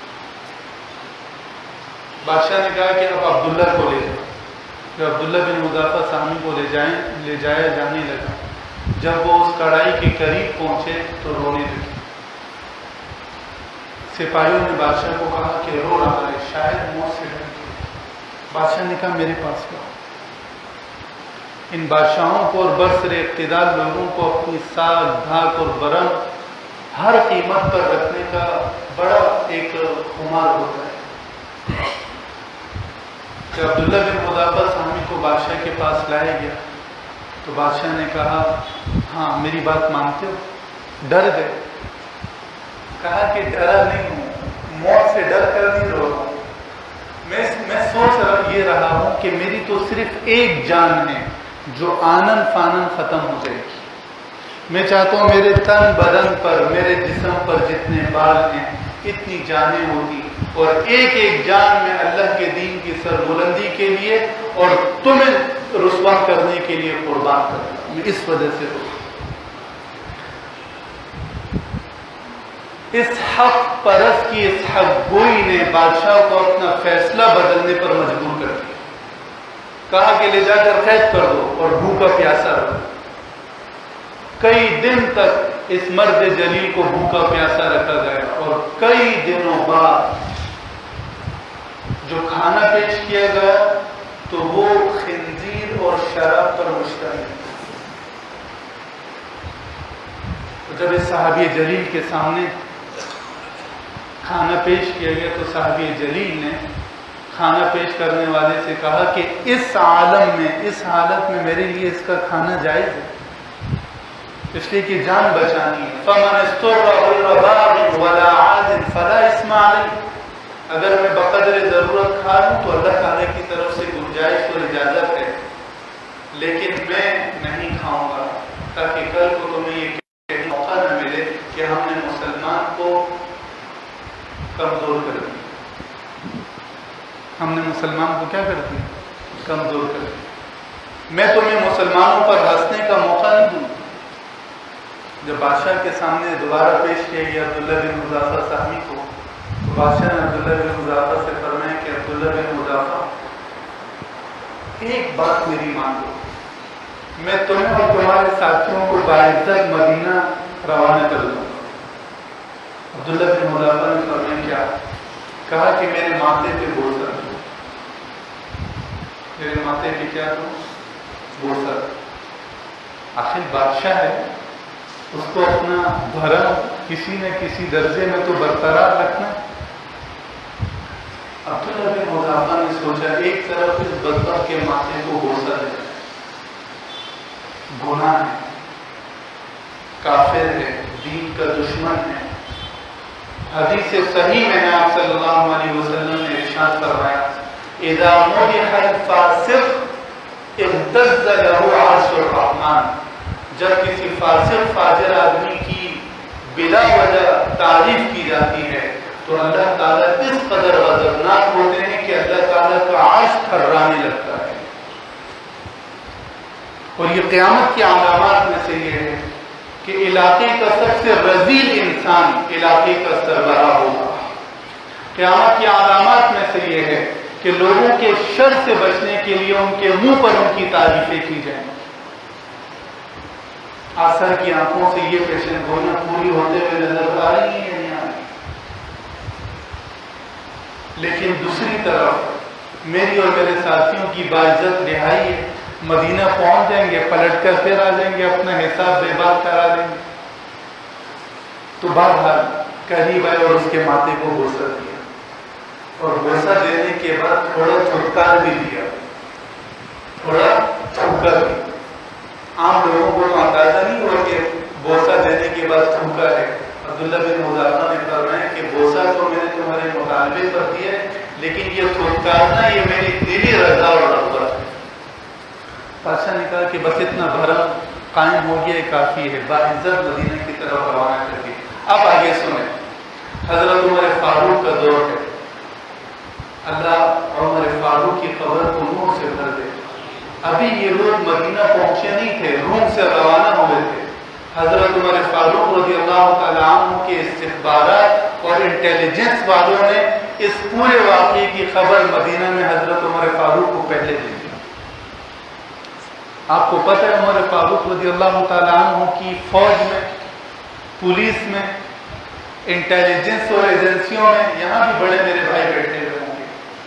بادشاہ نے کہا کہ اب عبداللہ کو لے جاؤ۔ جب عبداللہ بن حذافہ سہمی کو لے جایا جانے لگا، جب وہ اس کڑائی کے قریب پہنچے تو رونے لگے۔ سپاہیوں نے بادشاہ کو کہا کہ رو رہا ہے، شاید موت سے ڈر گیا۔ بادشاہ نے کہا میرے پاس لاؤ۔ ان بادشاہوں کو اور برسر اقتدار لوگوں کو اپنی ساگ دھاک اور برم ہر قیمت پر رکھنے کا بڑا ایک خمار ہوتا ہے۔ جب عبداللہ بن حذافہ سہمی کو بادشاہ کے پاس لایا گیا تو بادشاہ نے کہا ہاں میری بات مانتے ہو؟ ڈر گئے۔ کہا کہ ڈرا نہیں ہوں، موت سے ڈر کر نہیں رو رہا ہوں، میں سوچ یہ رہا ہوں کہ میری تو صرف ایک جان ہے جو آنن فانن ختم ہو جائے گی۔ میں چاہتا ہوں میرے تن بدن پر، میرے جسم پر جتنے بال ہیں اتنی جانیں ہوتی اور ایک ایک جان میں اللہ کے دین کی سربلندی کے لیے اور تمہیں رسوا کرنے کے لیے قربان کرتا ہوں۔ میں اس وجہ سے ہوں۔ اس حق پرست کی اس حق گوئی نے بادشاہ کو اپنا فیصلہ بدلنے پر مجبور کر دیا۔ کہا کہ لے جا کر قید کر دو اور بھوکا پیاسا رہو۔ کئی دن تک اس مرد جلیل کو بھوکا پیاسا رکھا گیا اور کئی دنوں بعد جو کھانا پیش کیا گیا تو وہ خنزیر اور شراب پر مشتمل تھا۔ جب اس صحابی جلیل کے سامنے کھانا پیش کیا گیا تو صحابی جلیل نے کھانا پیش کرنے والے سے کہا کہ اس عالم میں، اس حالت میں میرے لیے اس کا کھانا جائز ہے، اس لیے کہ جان بچانی ہے۔ فَمَنِ اسْتُرَّ غَيْرَ بَاغٍ وَلَا عَادٍ فَلَا إِثْمَ عَلَيْهِ، اگر میں بقدر ضرورت کھا لوں تو اللہ تعالیٰ کی طرف سے گنجائش اور اجازت ہے، لیکن میں نہیں کھاؤں گا تاکہ کل کو تمہیں یہ موقع نہ ملے کہ ہم نے مسلمان کو کمزور کر دیا، ہم نے مسلمان کو کیا کر دیا؟ کمزور کر دیا۔ میں تمہیں مسلمانوں پر ہنسنے کا موقع نہیں دوں۔ جب بادشاہ کے سامنے دوبارہ پیش کیا گیا عبداللہ بن حذافہ سہمی کو، تو بادشاہ نے عبداللہ بن حذافہ سے فرمایا کہ عبداللہ بن حذافہ ایک بات میری مان لو، میں تمہیں اور تمہارے ساتھیوں کو باعزت مدینہ روانہ کر دوں۔ عبداللہ بن حذافہ نے فرمایا کیا؟ کہا کہ میرے ماتھے پہ بوسہ دو، میرے ماتھے پہ کیا دو؟ بوسہ۔ آخر بادشاہ ہے، اس کو اپنا بھرم کسی نہ کسی درجے میں تو برقرار رکھنا۔ عبداللہ بن حذافہ نے سوچا ایک طرف اس بدبخت کے ماتھے کو بوسہ دے، گناہ ہے، کافر ہے، دین کا دشمن ہے۔ حدیث صحیح میں ہے، آپ صلی اللہ علیہ وسلم نے ارشاد فرمایا اذا مدح الفاسق اهتز له عرش الرحمن، جب کسی فاسق فاجر آدمی کی بلا وجہ تعریف کی جاتی ہے تو اللہ تعالیٰ اس قدر غضبناک ہوتے ہیں کہ اللہ تعالیٰ کا عرش تھرانے لگتا ہے۔ اور یہ قیامت کی علامات میں سے یہ ہے کہ علاقے کا سب سے رذیل انسان علاقے کا سربراہ ہوگا۔ قیامت کی علامات میں سے یہ ہے کہ لوگوں کے شر سے بچنے کے لیے ان کے منہ پر ان کی تعریفیں کی جائیں۔ آثر کی آنکھوں سے یہ پیشن گوئیاں پوری ہوتے ہوئے نظر آ رہی ہیں یا نہیں؟ لیکن دوسری طرف میری اور میرے ساتھیوں کی باعزت رہائی ہے، مدینہ پہنچ جائیں گے، پلٹ کر پھر آ جائیں گے، اپنا حساب بے بات کرا دیں گے۔ تو بہرحال قریب آئے اور اس کے ماتھے کو بوسہ دیا، اور بوسہ دینے کے بعد تھوڑا تھکار بھی دیا، تھوڑا تھوکا بھی۔ عام لوگوں کو تو اندازہ نہیں ہوا کہ بوسہ دینے کے بعد تھوکا ہے۔ عبداللہ بن حذافہ نے فرمایا کہ بوسہ تو میں نے تمہارے مطالبے پر دیا ہے، لیکن یہ تھوکارنا یہ میری دلی رضا اور رغبت ہے۔ بادشاہ نے کہا کہ بس اتنا بھرم قائم ہو گیا کافی ہے، باعزت مدینہ کی طرف روانہ کر کے۔ اب آگے سنیں، حضرت عمر فاروق کا دور ہے، اللہ عمر فاروق کی قبر کو نور سے بھر دے۔ ابھی یہ لوگ مدینہ پہنچے نہیں تھے، روم سے روانہ ہوئے تھے۔ حضرت عمر فاروق رضی اللہ تعالیٰ عنہ کے استخبارات اور انٹیلیجنس والوں نے اس پورے واقعے کی خبر مدینہ میں حضرت عمر فاروق کو پہلے دی۔ آپ کو پتہ ہے عمر فاروق رضی اللہ تعالیٰ عنہ کی فوج میں، پولیس میں، انٹیلیجنس اور ایجنسیوں میں، یہاں بھی بڑے میرے بھائی بیٹھے ہوئے ہوں گے،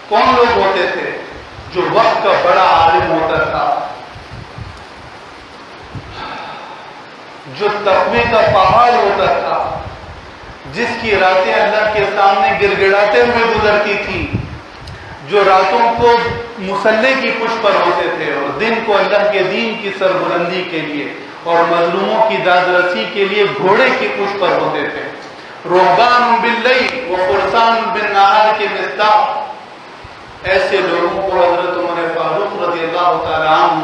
کون لوگ ہوتے تھے؟ جو وقت کا بڑا عالم ہوتا تھا، جو تقوی کا پہاڑ ہوتا تھا، جس کی راتیں اللہ کے سامنے گڑگڑاتے ہوئے گزرتی تھیں، جو راتوں کو مصلح کی پشت پر ہوتے تھے اور دن کو اللہ کے دین کی سربلندی کے لیے اور مظلوموں کی داد رسی کے لیے گھوڑے کی پشت پر ہوتے تھے۔ رہبان باللیل و فرسان بالنہار کے مصداق، ایسے لوگوں کو حضرت عمر فاروق رضی اللہ تعالیٰ عنہ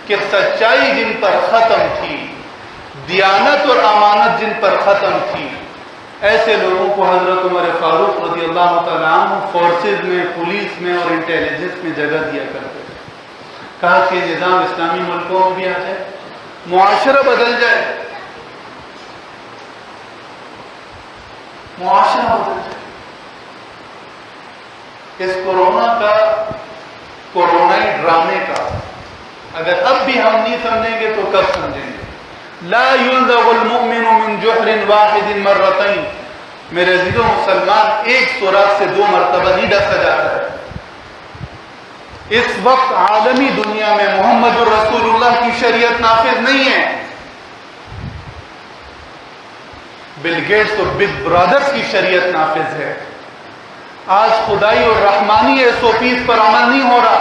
کہ سچائی جن پر ختم تھی، دیانت اور امانت جن پر ختم تھی، ایسے لوگوں کو حضرت عمر فاروق رضی اللہ تعالیٰ عنہ فورسز میں، پولیس میں اور انٹیلیجنس میں جگہ دیا کرتے تھے۔ کہا کہ نظام اسلامی ملکوں میں بھی آ جائے، معاشرہ بدل جائے، معاشرہ بدل جائے۔ اس کورونائی ڈرامے کا اگر اب بھی ہم نہیں سمجھیں گے تو کب سمجھیں گے؟ لا ينزغ المؤمن من جحر بجحر واحد مرتين. میرے عزیزوں مسلمان ایک سوراخ سے 2 مرتبہ نہیں ڈسا جاتا ہے. اس وقت عالمی دنیا میں محمد الرسول اللہ کی شریعت نافذ نہیں ہے. بل گیٹس اور بگ برادرز کی شریعت نافذ ہے. آج خدائی اور رحمانی SOPs پر عمل نہیں ہو رہا,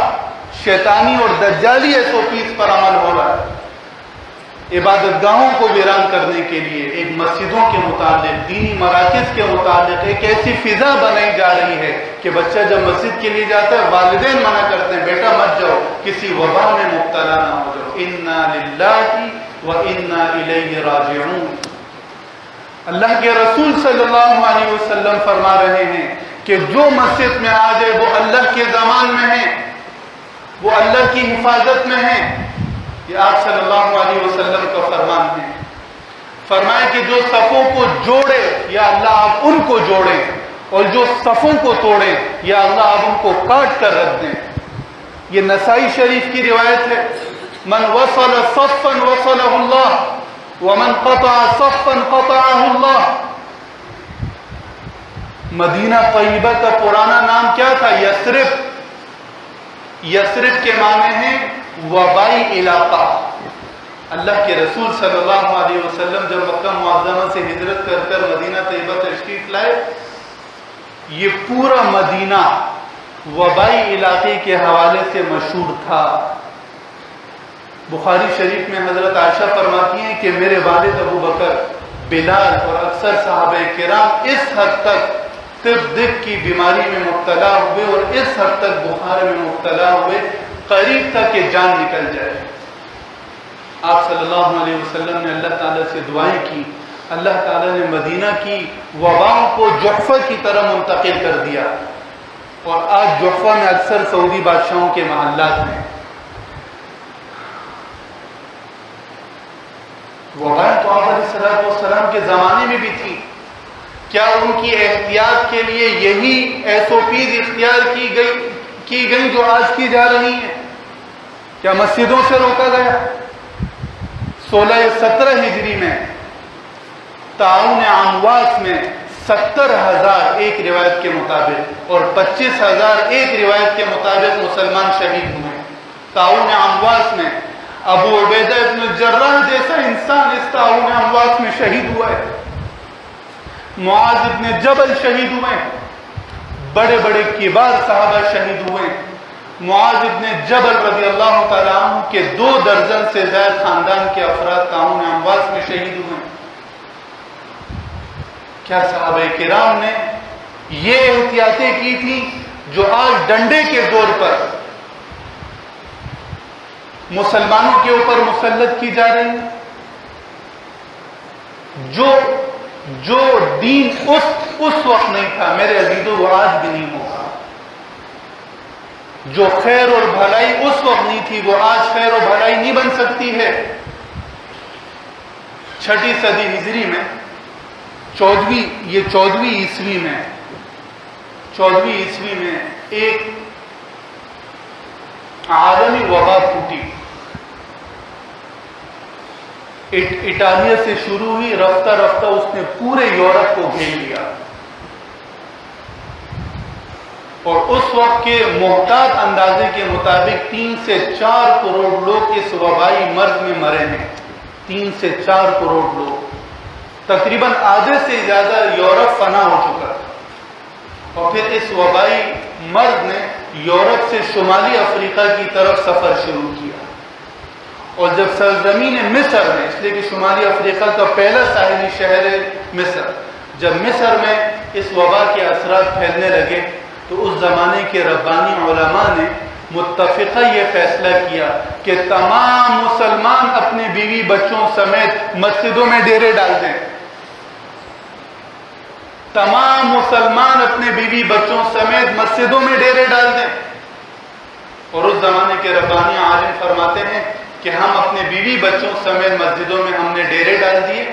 شیطانی اور دجالی SOPs پر عمل ہو رہا ہے. عبادت گاہوں کو ویران کرنے کے لیے ایک مسجدوں کے متعلق, دینی مراکز کے متعلق ایک ایسی فضا بنائی جا رہی ہے کہ بچہ جب مسجد کے لیے جاتا ہے والدین منع کرتے ہیں, بیٹا مت جاؤ, کسی وبا میں مبتلا نہ ہو جاؤ. انا للہ و انا الیہ راجعون. اللہ کے رسول صلی اللہ علیہ وسلم فرما رہے ہیں کہ جو مسجد میں آ جائے وہ اللہ کے ضمان میں ہے, وہ اللہ کی حفاظت میں ہے. یہ آپ صلی اللہ علیہ وسلم کا فرمان ہے. فرمائے کہ جو صفوں کو جوڑے یا اللہ آپ ان کو جوڑیں, اور جو صفوں کو توڑیں یا اللہ آپ ان کو کاٹ کر رکھ دیں. یہ نسائی شریف کی روایت ہے. من وصل صفا وصلہ اللہ ومن قطع صفا قطعہ اللہ. مدینہ طیبہ کا پرانا نام کیا تھا؟ یثرب. یثرب کے معنی ہیں وبائی علاقہ. اللہ کے رسول صلی اللہ علیہ وسلم جب مکہ معظمہ سے ہجرت کر مدینہ طیبہ تشریف لائے, یہ پورا مدینہ وبائی علاقے کے حوالے سے مشہور تھا. بخاری شریف میں حضرت عائشہ فرماتی ہیں کہ میرے والد ابو بکر, بلال اور اکثر صحابہ کرام اس حد تک دق کی بیماری میں مبتلا ہوئے اور اس حد تک بخار میں مبتلا ہوئے, قریب تک کہ جان نکل جائے. آپ صلی اللہ علیہ وسلم نے اللہ تعالیٰ سے دعائیں کی. اللہ تعالیٰ نے مدینہ کی وباؤں کو جحفہ کی طرح منتقل کر دیا, اور آج جحفہ میں اکثر سعودی بادشاہوں کے محلات ہیں. وبائیں تو آپ علیہ السلام کے زمانے میں بھی تھی. کیا ان کی احتیاط کے لیے یہی SOPs اختیار کی گئی جو آج کی جا رہی ہیں؟ کیا مسجدوں سے روکا گیا؟ 1617 ہجری میں طاعون امواس میں 70,000 ایک روایت کے مطابق اور 25,000 ایک روایت کے مطابق مسلمان شہید ہوئے. طاعون امواس میں ابو عبیدہ ابن الجراح جیسا انسان اس طاعون امواس میں شہید ہوا ہے. معاذ ابن جبل شہید ہوئے, بڑے بڑے کبار صحابہ شہید ہوئے. معاذ ابن جبل رضی اللہ تعالیٰ عنہ کے 2 درجن سے زائد خاندان کے افراد طاعون امواس میں شہید ہوئے. کیا صحابہ کرام نے یہ احتیاطیں کی تھی جو آج ڈنڈے کے زور پر مسلمانوں کے اوپر مسلط کی جا رہی ہیں؟ جو دین اس وقت نہیں تھا میرے عزیزوں, وہ آج بھی نہیں ہوگا. جو خیر اور بھلائی اس وقت نہیں تھی وہ آج خیر اور بھلائی نہیں بن سکتی ہے. 6 صدی ہجری میں 14ویں عیسوی میں ایک عالمی وبا پھوٹی. اٹالیا سے شروع ہوئی, رفتہ رفتہ اس نے پورے یورپ کو گھیر لیا, اور اس وقت کے محتاط اندازے کے مطابق 3 سے 4 کروڑ لوگ اس وبائی مرض میں مرے ہیں. 3 سے 4 کروڑ لوگ, تقریباً آدھے سے زیادہ یورپ فنا ہو چکا. اور پھر اس وبائی مرض نے یورپ سے شمالی افریقہ کی طرف سفر شروع کیا, اور جب سرزمین مصر میں, اس لیے کہ شمالی افریقہ کا پہلا ساحلی شہر ہے مصر, جب مصر میں اس وبا کے اثرات پھیلنے لگے تو اس زمانے کے ربانی علماء نے متفقہ یہ فیصلہ کیا کہ تمام مسلمان اپنے بیوی بچوں سمیت مسجدوں میں ڈیرے ڈال دیں. تمام مسلمان اپنے بیوی بچوں سمیت مسجدوں میں ڈیرے ڈال دیں. اور اس زمانے کے ربانی عالم فرماتے ہیں کہ ہم اپنے بیوی بچوں سمیت مسجدوں میں ہم نے ڈیرے ڈال دیے.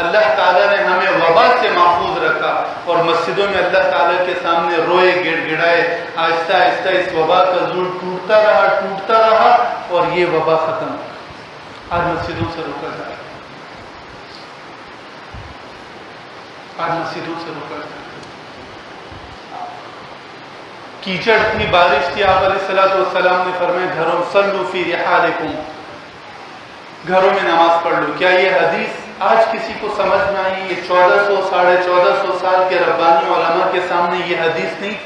اللہ تعالیٰ نے ہمیں وبا سے محفوظ رکھا, اور مسجدوں میں اللہ تعالیٰ کے سامنے روئے گڑ گڑائے. آہستہ آہستہ اس وبا کا زور ٹوٹتا رہا اور یہ وبا ختم. آج مسجدوں سے روکا جا رہا ہے. آج مسجدوں سے رکا کیچڑ تھی، بارش تھی، آپ علیہ الصلوۃ والسلام نے فرمایا گھروں صلوا فی رحالکم، گھروں میں نماز پڑھ لو۔ کیا یہ حدیث آج کسی کو سمجھ میں آئی؟ یہ 1400-1450 سال کے ربانی علماء کے سامنے یہ حدیث نہیں؟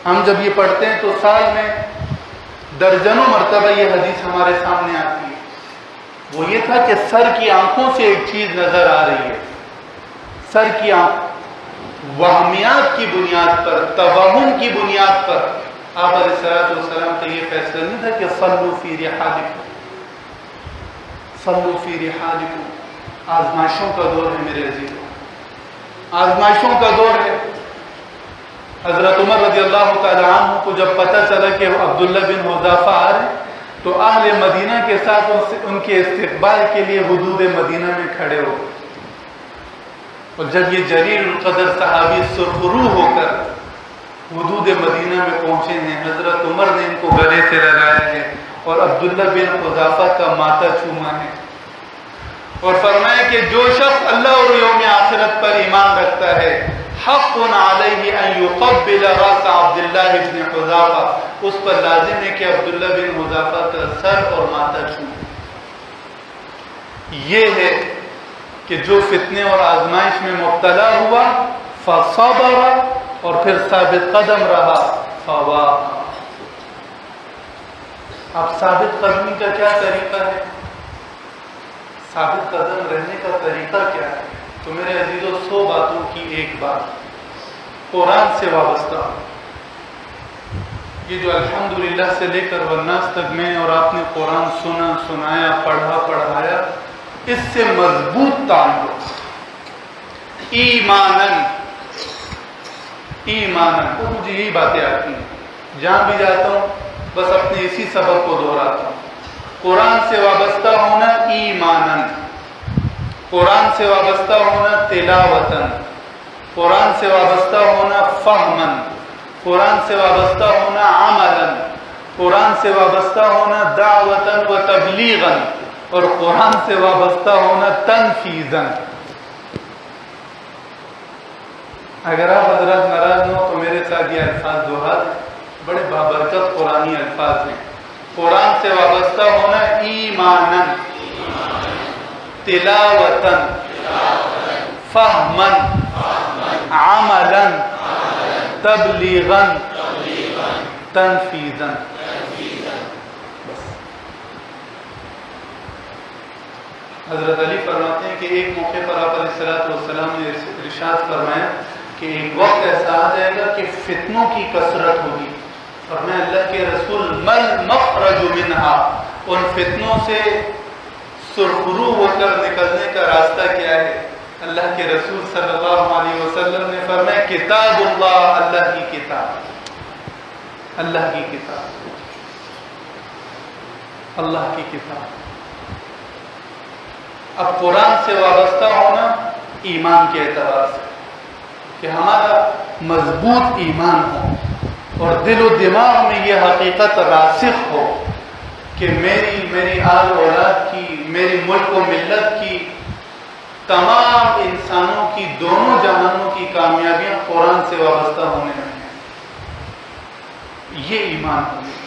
ہم جب یہ پڑھتے ہیں تو سال میں درجنوں مرتبہ یہ حدیث ہمارے سامنے آتی ہے۔ وہ یہ تھا کہ سر کی آنکھوں سے ایک چیز نظر آ رہی ہے، سر کی آنکھ، وہمیات کی بنیاد پر، توہم کی بنیاد پر آپ علیہ السلام کا یہ فیصلہ نہیں تھا کہ صلوا فی رحالکم، صلوا فی رحالکم۔ آزمائشوں کا دور ہے میرے عزیزوں، آزمائشوں کا دور ہے۔ حضرت عمر رضی اللہ تعالی عنہ کو جب پتہ چلا کہ عبداللہ بن حذافہ آ رہے تو اہل مدینہ کے ساتھ ان کے استقبال کے لیے حدود مدینہ میں کھڑے ہو گئے، اور جب یہ جلیل القدر صحابی سرخرو ہو کر حدود مدینہ میں پہنچے ہیں، حضرت عمر نے ان کو گلے سے لگایا ہے اور عبداللہ بن حذافہ کا ماتھا چوما ہے، اور فرمایا کہ جو شخص اللہ اور یوم آخرت پر ایمان رکھتا ہے، حق علیہ ان یقبل راس عبداللہ بن حذافہ، اس پر لازم ہے کہ عبداللہ بن حذافہ کا سر اور ماتھا چومے۔ یہ ہے کہ جو فتنے اور آزمائش میں مبتلا ہوا فصبر، اور پھر ثابت قدم رہا فواہ۔ اب ثابت قدمی کا کیا طریقہ ہے؟ ثابت قدم رہنے کا طریقہ کیا ہے؟ تو میرے عزیزوں 100 باتوں کی ایک بات قرآن سے وابستہ، یہ جو الحمدللہ سے لے کر والناس تک میں اور آپ نے قرآن سنا، سنایا، پڑھا، پڑھایا، اس سے مضبوط تعلق ایمانن تو مجھے یہی باتیں آتی ہیں، جہاں بھی جاتا ہوں بس اپنے اسی سبق کو دہراتا ہوں۔ قرآن سے وابستہ ہونا ایمانن، قرآن سے وابستہ ہونا تلاوتن، قرآن سے وابستہ ہونا فہمن، قرآن سے وابستہ ہونا عملاً، قرآن سے وابستہ ہونا دعوتاً و تبلیغاً، اور قرآن سے وابستہ ہونا تنفیذاً۔ اگر آپ حضرات ناراض نہ ہو تو میرے ساتھ یہ الفاظ دوہرا دیں، بڑے بابرکت قرآنی الفاظ ہیں۔ قرآن سے وابستہ ہونا ایماناً، تلاوتاً، فہماً، عملاً، تبلیغاً، تنفیذاً۔ حضرت علی فرماتے ہیں کہ ایک موقع پر آپ علیہ السلام نے ارشاد فرمایا کہ ایک وقت ایسا آ جائے گا کہ فتنوں کی کثرت ہوگی، اور میں اللہ کے رسول مل مخرج منہا، ان فتنوں سے سرخرو ہو کر نکلنے کا راستہ کیا ہے؟ اللہ کے رسول صلی اللہ علیہ وسلم نے فرمایا کتاب اللہ، اللہ کی کتاب، اللہ کی کتاب، اللہ کی کتاب۔ اب قرآن سے وابستہ ہونا ایمان کے اعتبار سے کہ ہمارا مضبوط ایمان ہو اور دل و دماغ میں یہ حقیقت راسخ ہو کہ میری آل اولاد کی، میری ملک و ملت کی، تمام انسانوں کی، دونوں جہانوں کی کامیابیاں قرآن سے وابستہ ہونے میں ہیں۔ یہ ایمان ہوگی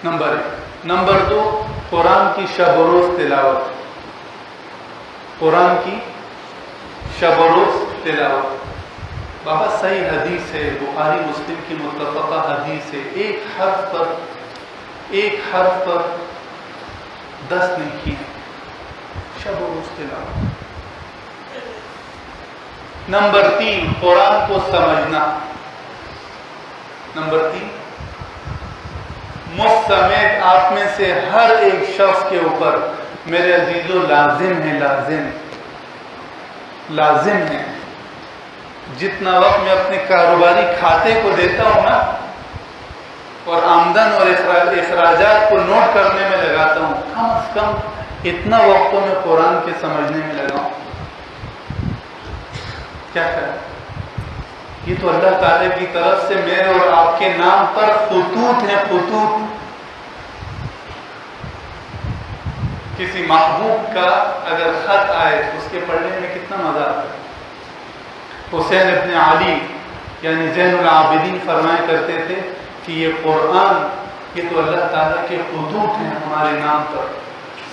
نمبر 1۔ نمبر 2، قرآن کی شب و روز تلاوت، قرآن کی شب و روز تلاوت۔ بابا صحیح حدیث ہے، بخاری مسلم کی متفقہ حدیث ہے، ایک حرف پر 10 نیکی، شب و روز تلاوت۔ نمبر 3، قرآن کو سمجھنا۔ نمبر 3، مجھ سمیت آپ میں سے ہر ایک شخص کے اوپر میرے عزیزوں لازم ہے جتنا وقت میں اپنے کاروباری کھاتے کو دیتا ہوں نا اور آمدن اور اخراجات کو نوٹ کرنے میں لگاتا ہوں، کم از کم اتنا وقت تو میں قرآن کے سمجھنے میں لگاؤں۔ کیا کریں؟ یہ تو اللہ تعالی کی طرف سے میرے اور آپ کے نام پر خطوط ہیں، خطوط کسی محبوب کا اگر خط آئے تو اس کے پڑھنے میں کتنا مزہ آتا ہے. حسین ابن علی یعنی زین العابدین فرمایا کرتے تھے کہ یہ قرآن یہ تو اللہ تعالیٰ کے حدود ہیں ہمارے نام پر.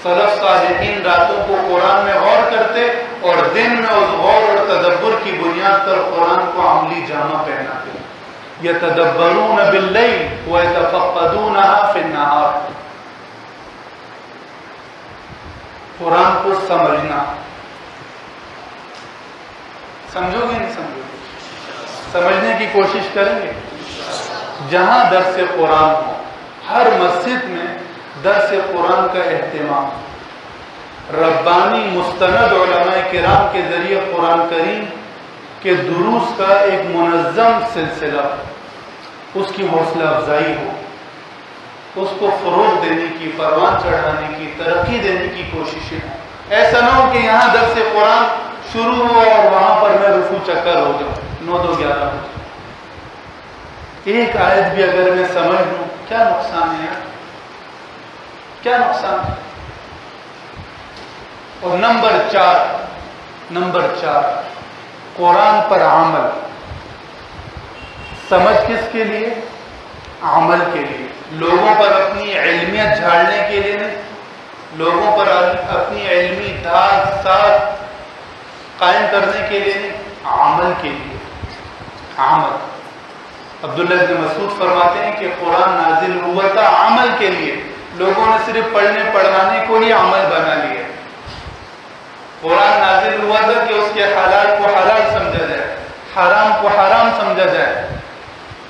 سلف صالحین راتوں کو قرآن میں غور کرتے اور دن میں اس غور اور تدبر کی بنیاد پر قرآن کو عملی جامہ پہناتے. یتدبرون باللیل ویتفقدونها فی النہار. قرآن کو سمجھنا. سمجھو گے نہیں سمجھو گے؟ سمجھنے کی کوشش کریں گے. جہاں درس قرآن ہو ہر مسجد میں درس قرآن کا اہتمام. ربانی مستند علماء کرام کے ذریعے قرآن کریم کے دروس کا ایک منظم سلسلہ اس کی حوصلہ افزائی ہو, اس کو فروغ دینے کی, پروان چڑھانے کی, ترقی دینے کی کوششیں ہوں. ایسا نہ ہو کہ یہاں درس قرآن شروع ہو اور وہاں پر میں رفو چکر ہو جاؤں 9-2-11 ہو جائے. ایک آیت بھی اگر میں سمجھ لوں کیا نقصان ہے یار, کیا نقصان ہے. اور نمبر 4 قرآن پر عمل. سمجھ کس کے لیے؟ عمل کے لیے. لوگوں پر اپنی علمیت جھاڑنے کے لیے نہیں, لوگوں پر اپنی علمی داد ساتھ قائم کرنے کے لیے نہیں, عمل کے لیے. عمل. عبداللہ بن مسعود فرماتے ہیں کہ قرآن نازل ہوا تھا عمل کے لیے. لوگوں نے صرف پڑھنے پڑھانے کو ہی عمل بنا لیا. قرآن نازل ہوا تھا کہ اس کے حلال کو حلال سمجھا جائے, حرام کو حرام سمجھا جائے,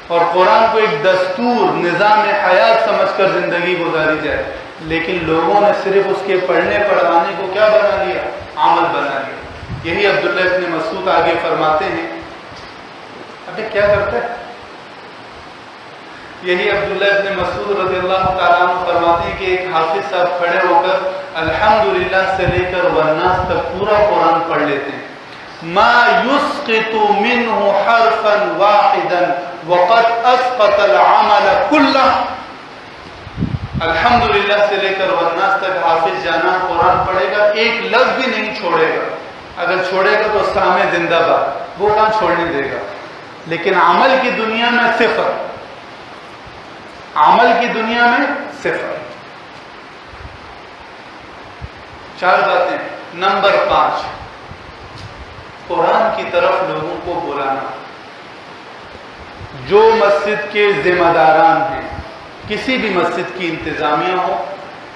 اور قرآن کو ایک دستور نظام حیات سمجھ کر زندگی گزاری جائے. لیکن لوگوں نے صرف اس کے پڑھنے پڑھانے کو کیا بنا لیا؟ عمل بنا لیا. یہی عبداللہ ابن مسعود آگے فرماتے ہیں. ابھی کیا کرتے ہیں؟ یہی عبداللہ ابن مسعود رضی اللہ تعالیٰ عنہ فرماتے ہیں کہ ایک حافظ صاحب کھڑے ہو کر الحمدللہ سے لے کر والناس تک پورا قرآن پڑھ لیتے ہیں. ما يسقط منه حرفا واحدا وقد اسقط العمل كله. الحمدللہ سے لے کر والناس تک حافظ جانا قرآن پڑھے گا, ایک لفظ بھی نہیں چھوڑے گا. اگر چھوڑے گا تو سامع زندہ باد, وہ کہاں چھوڑنے دے گا. لیکن عمل کی دنیا میں صفر, عمل کی دنیا میں صفر. 4 باتیں. نمبر 5 قرآن کی طرف لوگوں کو بلانا. جو مسجد کے ذمہ داران ہیں, کسی بھی مسجد کی انتظامیہ ہو,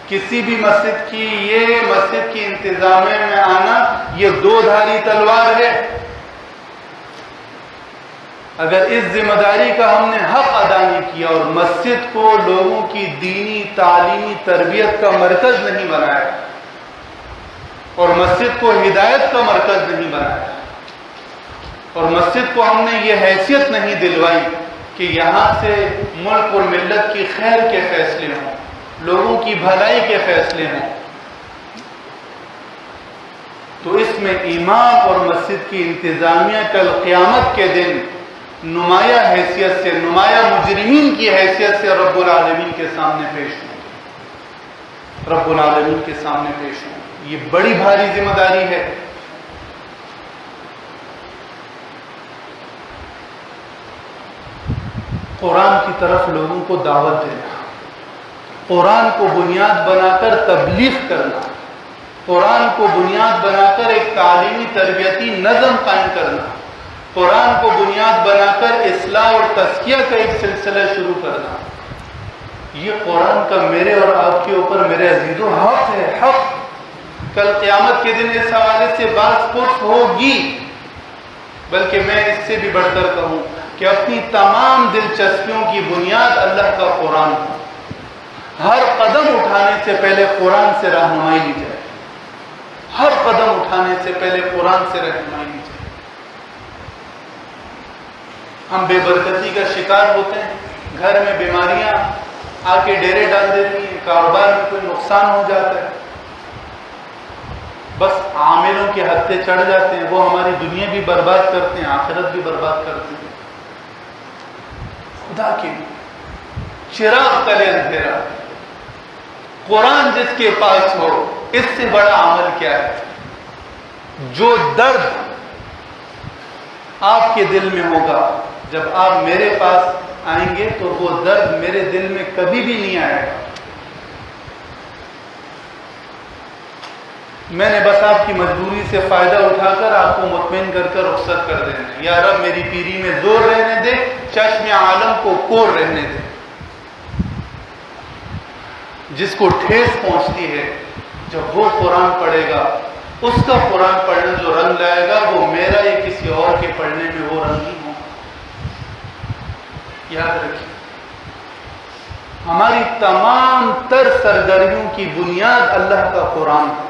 کسی بھی مسجد کی, یہ مسجد کی انتظامیہ میں آنا یہ 2 دھاری تلوار ہے. اگر اس ذمہ داری کا ہم نے حق ادا نہیں کیا اور مسجد کو لوگوں کی دینی تعلیمی تربیت کا مرکز نہیں بنایا اور مسجد کو ہدایت کا مرکز نہیں بنایا اور مسجد کو ہم نے یہ حیثیت نہیں دلوائی کہ یہاں سے ملک اور ملت کی خیر کے فیصلے ہوں, لوگوں کی بھلائی کے فیصلے ہوں, تو اس میں امام اور مسجد کی انتظامیہ کل قیامت کے دن نمایاں حیثیت سے, نمایاں مجرمین کی حیثیت سے رب العالمین کے سامنے پیش ہوں, رب العالمین کے سامنے پیش ہوں. یہ بڑی بھاری ذمہ داری ہے. قرآن کی طرف لوگوں کو دعوت دینا, قرآن کو بنیاد بنا کر تبلیغ کرنا, قرآن کو بنیاد بنا کر ایک تعلیمی تربیتی نظم قائم کرنا, قرآن کو بنیاد بنا کر اصلاح اور تزکیہ کا ایک سلسلہ شروع کرنا. یہ قرآن کا میرے اور آپ کے اوپر میرے عزیزوں حق ہے, حق. کل قیامت کے دن اس حوالے سے بات پرس ہوگی, بلکہ میں اس سے بھی بڑھ کر کہوں کہ اپنی تمام دلچسپیوں کی بنیاد اللہ کا قرآن ہو. ہر قدم اٹھانے سے پہلے قرآن سے رہنمائی لی جائے, ہر قدم اٹھانے سے پہلے قرآن سے رہنمائی لی جائے. ہم بے برکتی کا شکار ہوتے ہیں, گھر میں بیماریاں آ کے ڈیرے ڈال دیتی ہیں, کاروبار میں کوئی نقصان ہو جاتا ہے, بس عاملوں کے ہتھے چڑھ جاتے ہیں, وہ ہماری دنیا بھی برباد کرتے ہیں, آخرت بھی برباد کرتے ہیں. خدا کے چراغ تلے اندھیرا, قرآن جس کے پاس ہو، اس سے بڑا عمل کیا ہے؟ جو درد آپ کے دل میں ہوگا جب آپ میرے پاس آئیں گے تو وہ درد میرے دل میں کبھی بھی نہیں آئے گا. میں نے بس آپ کی مجبوری سے فائدہ اٹھا کر آپ کو مطمئن کر کر رخصت کر دینا ہے. یا رب میری پیری میں زور رہنے دے، چشم عالم کو کور رہنے دے. جس کو ٹھیس پہنچتی ہے جب وہ قرآن پڑھے گا، اس کا قرآن پڑھنا جو رنگ لائے گا وہ میرا یا کسی اور کے پڑھنے میں وہ رنگ نہیں ہوگا. یاد رکھیے، ہماری تمام تر سرگرمیوں کی بنیاد اللہ کا قرآن ہے.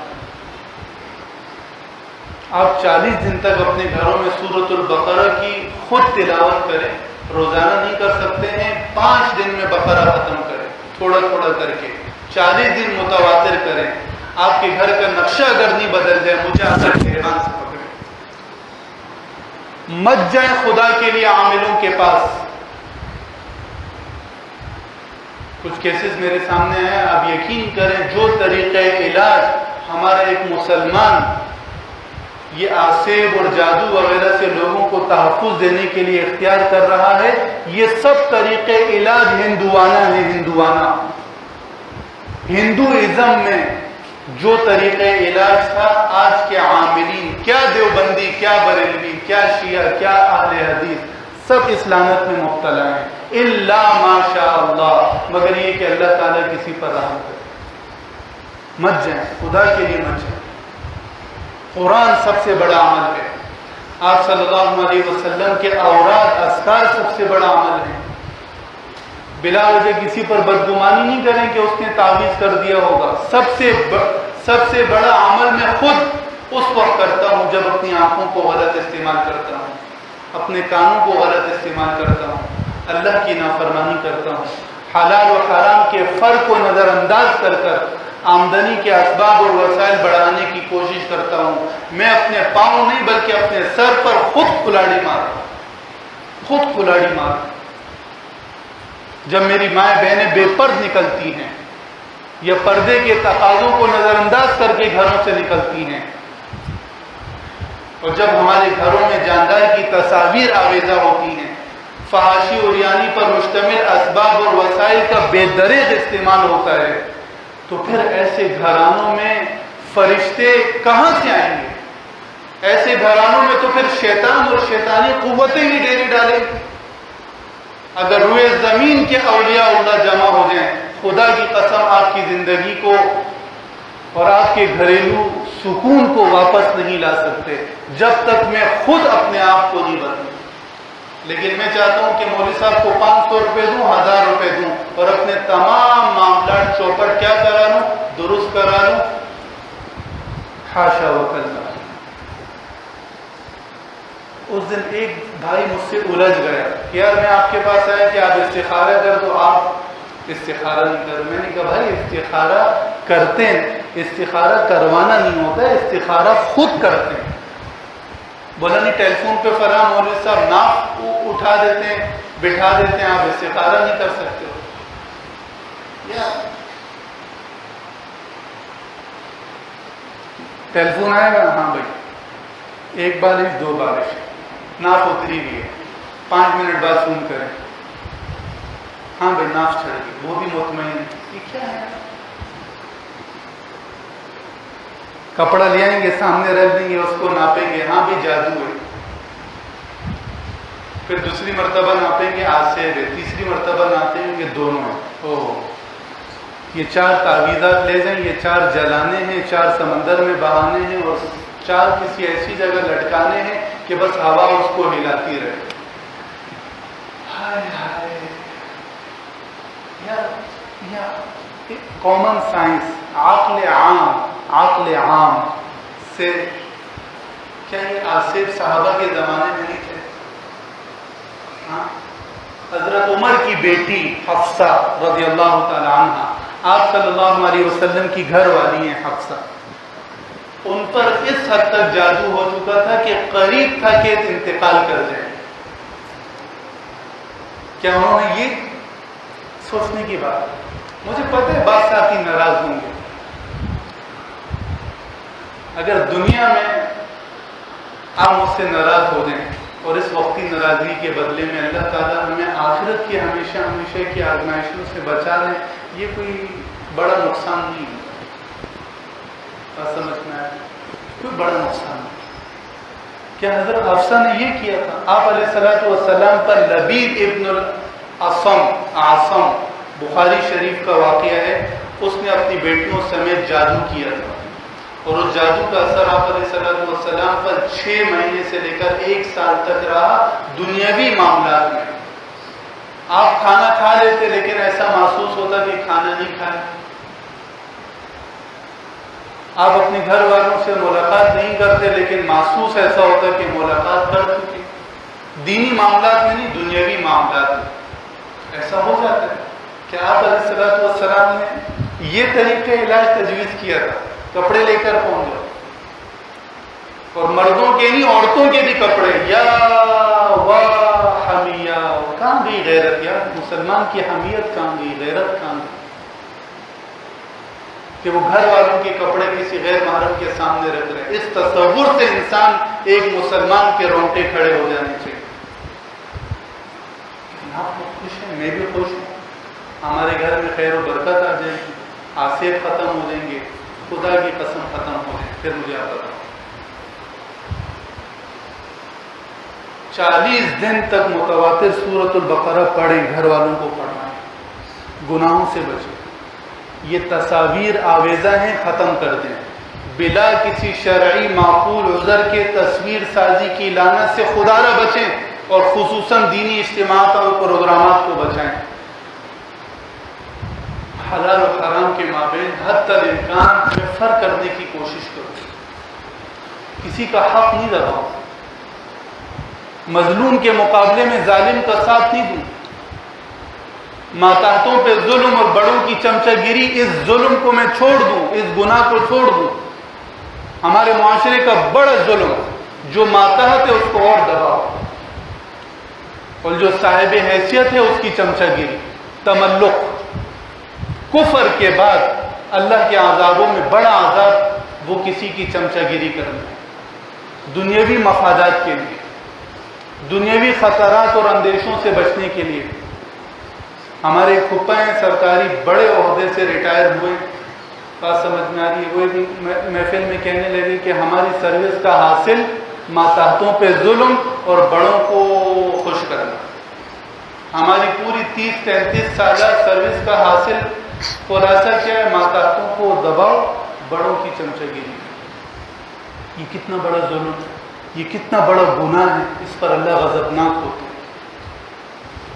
آپ 40 دن تک اپنے گھروں میں سورۃ البقرہ کی خود تلاوت کریں. روزانہ نہیں کر سکتے ہیں، 5 دن میں بقرہ ختم کریں، تھوڑا تھوڑا کر کے. 40 دن متواتر کریں. آپ کے گھر کا نقشہ اگر نہیں بدل جائے، مجھے آ کر حیران سے پکڑیں. مت جائیں خدا کے لیے عاملوں کے پاس. کچھ کیسز میرے سامنے ہیں، آپ یقین کریں جو طریقہ علاج ہمارا ایک مسلمان یہ آسیب اور جادو وغیرہ سے لوگوں کو تحفظ دینے کے لیے اختیار کر رہا ہے، یہ سب طریقے علاج ہندوانہ ہیں. ہندوازم میں جو طریقہ علاج تھا، آج کے عاملین، کیا دیوبندی، کیا بریلوی، کیا شیعہ، کیا اہل حدیث، سب اس لعنت میں مبتلا ہیں. الا ماشاء اللہ، مگر یہ کہ اللہ تعالیٰ کسی پر رحم کرے. مت جائیں، خدا کے لیے مت جائیں. قرآن سب سے بڑا عمل ہے. آپ صلی اللہ علیہ وسلم کے اوراد اذکار سب سے بڑا عمل ہے. بلا وجہ کسی پر بدگمانی نہیں کریں کہ اس نے تعویذ کر دیا ہوگا. سب سے بڑا عمل میں خود اس وقت کرتا ہوں جب اپنی آنکھوں کو غلط استعمال کرتا ہوں، اپنے کانوں کو غلط استعمال کرتا ہوں، اللہ کی نافرمانی کرتا ہوں، حلال و حرام کے فرق کو نظر انداز کر کر آمدنی کے اسباب اور وسائل بڑھانے کی کوشش کرتا ہوں. میں اپنے پاؤں نہیں بلکہ اپنے سر پر خود کلاڑی مار. جب میری مائیں بہنیں بے پرد نکلتی ہیں یا پردے کے تقاضوں کو نظر انداز کر کے گھروں سے نکلتی ہیں، اور جب ہمارے گھروں میں جاندار کی تصاویر آویزہ ہوتی ہیں، فحاشی اور یعنی پر مشتمل اسباب اور وسائل کا بے دریغ استعمال ہوتا ہے، تو پھر ایسے گھرانوں میں فرشتے کہاں سے آئیں گے؟ ایسے گھرانوں میں تو پھر شیطان اور شیطانی قوتیں ہی ڈیری ڈالیں گے. اگر روئے زمین کے اولیاء اللہ جمع ہو جائیں، خدا کی قسم آپ کی زندگی کو اور آپ کے گھریلو سکون کو واپس نہیں لا سکتے جب تک میں خود اپنے آپ کو نہیں بدلوں. لیکن میں چاہتا ہوں کہ مولوی صاحب کو 500 روپے دوں، 1000 روپے دوں، اور اپنے تمام معاملات چوپٹ کیا کرا لوں؟ درست کرا لوں. حاشا وکلا. اس دن ایک بھائی مجھ سے الجھ گیا کہ یار میں آپ کے پاس آیا کہ آپ استخارہ کر دو، آپ استخارہ نہیں کر. میں نے کہا بھائی استخارہ کرتے ہیں، استخارہ کروانا نہیں ہوتا ہے، استخارہ خود کرتے ہیں. بولا نہیں ٹیلی فون پہ فراہم مولوی صاحب ناف اٹھا دیتے ہیں، بٹھا دیتے ہیں، آپ استخارہ نہیں کر سکتے ہو. ٹیلی فون آئے گا، ہاں بھائی 1 بارش 2 بارش ناف اتری بھی ہے، 5 منٹ بعد فون کریں، ہاں بھائی ناف چڑھ گئی، وہ بھی مطمئن ہے. یہ کیا ہے؟ کپڑا لے آئیں گے، سامنے رکھ دیں گے، اس کو ناپیں گے، ہاں بھی جادو ہے. پھر دوسری مرتبہ ناپیں گے، آسیب ہے. تیسری مرتبہ ناپیں گے، دونوں ہیں. اوہ، یہ 4 تعویذات لے جائیں، یہ 4 جلانے ہیں، 4 سمندر میں بہانے ہیں، اور 4 کسی ایسی جگہ لٹکانے ہیں کہ بس ہوا اس کو ہلاتی رہے. ہائے ہائے یار، کامن سائنس، عقل عام سے کیا یہ آصف صحابہ کے زمانے میں نہیں تھے؟ ہاں، حضرت عمر کی بیٹی حفصہ رضی اللہ تعالی عنہ، آپ صلی اللہ علیہ وسلم کی گھر والی ہیں حفصہ. ان پر اس حد تک جادو ہو چکا تھا کہ قریب تھا کہ انتقال کر جائیں. کیا انہوں نے یہ سوچنے کی بات مجھے پتہ ہے بعض ساتھی ناراض ہوں گے. اگر دنیا میں آپ مجھ سے ناراض ہو جائیں اور اس وقتی ناراضگی کے بدلے میں اللہ تعالیٰ ہمیں آخرت کی ہمیشہ کی آزمائشوں سے بچا لیں، یہ کوئی بڑا نقصان نہیں ہے. سمجھ میں آیا؟ کوئی بڑا نقصان نہیں. کیا حضرت حفصہ نے یہ کیا تھا؟ آپ علیہ الصلوۃ والسلام پر لبید ابن عاصم بخاری شریف کا واقعہ ہے، اس نے اپنی بیٹیوں سمیت جادو کیا تھا، اور اس جادو کا اثر آپ علیہ الصلوۃ والسلام پر 6 مہینے سے لے کر 1 سال تک رہا. دنیاوی معاملات میں آپ کھانا کھا لیتے لیکن ایسا محسوس ہوتا کہ کھانا نہیں کھایا. آپ اپنے گھر والوں سے ملاقات نہیں کرتے لیکن محسوس ایسا ہوتا کہ ملاقات کر چکے. دینی معاملات میں نہیں، دنیاوی معاملات میں ایسا ہو جاتا ہے. کہ آپ علیہ الصلوۃ والسلام نے یہ طریقہ علاج تجویز کیا تھا، کپڑے لے کر پہنچ جاؤ، اور مردوں کے نہیں عورتوں کے بھی کپڑے. یا واہ حمیہ، کہاں گئی غیرت یار؟ مسلمان کی حمیت کہاں گئی، غیرت کہاں گئی؟ کہ وہ گھر والوں کے کپڑے کسی غیر محرم کے سامنے رکھ رہے ہیں. اس تصور سے انسان ایک مسلمان کے رونگٹے کھڑے ہو جانے چاہیے. آپ لوگ خوش ہیں، میں بھی خوش ہوں. ہمارے گھر میں خیر و برکت آ جائے گی، آصف ختم ہو جائیں گے، خدا کی قسم ختم ہو جائے. پھر مجھے آپ بتاؤ 40 دن تک متواتر سورۃ البقرہ پڑھیں، گھر والوں کو پڑھائیں، گناہوں سے بچیں. یہ تصاویر آویزہ ہیں، ختم کر دیں. بلا کسی شرعی معقول عذر کے تصویر سازی کی لعنت سے خدا را بچیں، اور خصوصاً دینی اجتماعات اور پروگرامات کو بچائیں. حلال و حرام کے مابین حد تک امکان میں فرق کرنے کی کوشش کرو. کسی کا حق نہیں دباؤ، مظلوم کے مقابلے میں ظالم کا ساتھ نہیں دوں. ماتحتوں پہ ظلم اور بڑوں کی چمچہ گیری، اس ظلم کو میں چھوڑ دوں، اس گناہ کو چھوڑ دوں. ہمارے معاشرے کا بڑا ظلم، جو ماتحت ہے اس کو اور دباؤ، اور جو صاحب حیثیت ہے اس کی چمچہ گیری. تملق، کفر کے بعد اللہ کے عذابوں میں بڑا عذاب وہ کسی کی چمچہ گیری کرنا ہے. دنیاوی مفادات کے لیے، دنیاوی خطرات اور اندیشوں سے بچنے کے لیے. ہمارے پھپھا ہیں، سرکاری بڑے عہدے سے ریٹائر ہوئے. بات سمجھ میں آ رہی ہے؟ وہ بھی محفل میں کہنے لگے کہ ہماری سروس کا حاصل ماتحتوں پہ ظلم اور بڑوں کو خوش کرنا. ہماری پوری 30-33 سالہ سروس کا حاصل خلاصہ کیا ہے؟ ماتحتوں کو دباؤ، بڑوں کی چمچہ گیری. یہ کتنا بڑا ظلم ہے، یہ کتنا بڑا گناہ ہے. اس پر اللہ غضبناک ہوتے ہیں،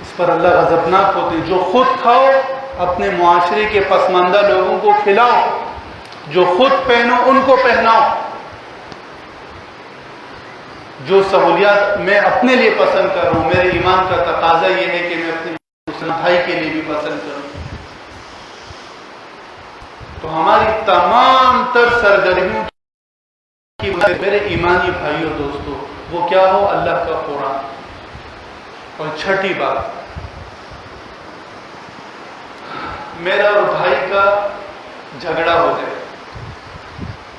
اس پر اللہ غضبناک ہوتے ہیں. جو خود کھاؤ اپنے معاشرے کے پسماندہ لوگوں کو کھلاؤ، جو خود پہنو ان کو پہناؤ. جو سہولیات میں اپنے لیے پسند کر رہا ہوں، میرے ایمان کا تقاضا یہ ہے کہ میں اپنے مسلم بھائی کے لیے بھی پسند کروں. تو ہماری تمام تر سرگرمیوں کی میرے ایمانی بھائیوں دوستو، وہ کیا ہو؟ اللہ کا قرآن. اور چھٹی بات، میرا اور بھائی کا جھگڑا ہو جائے،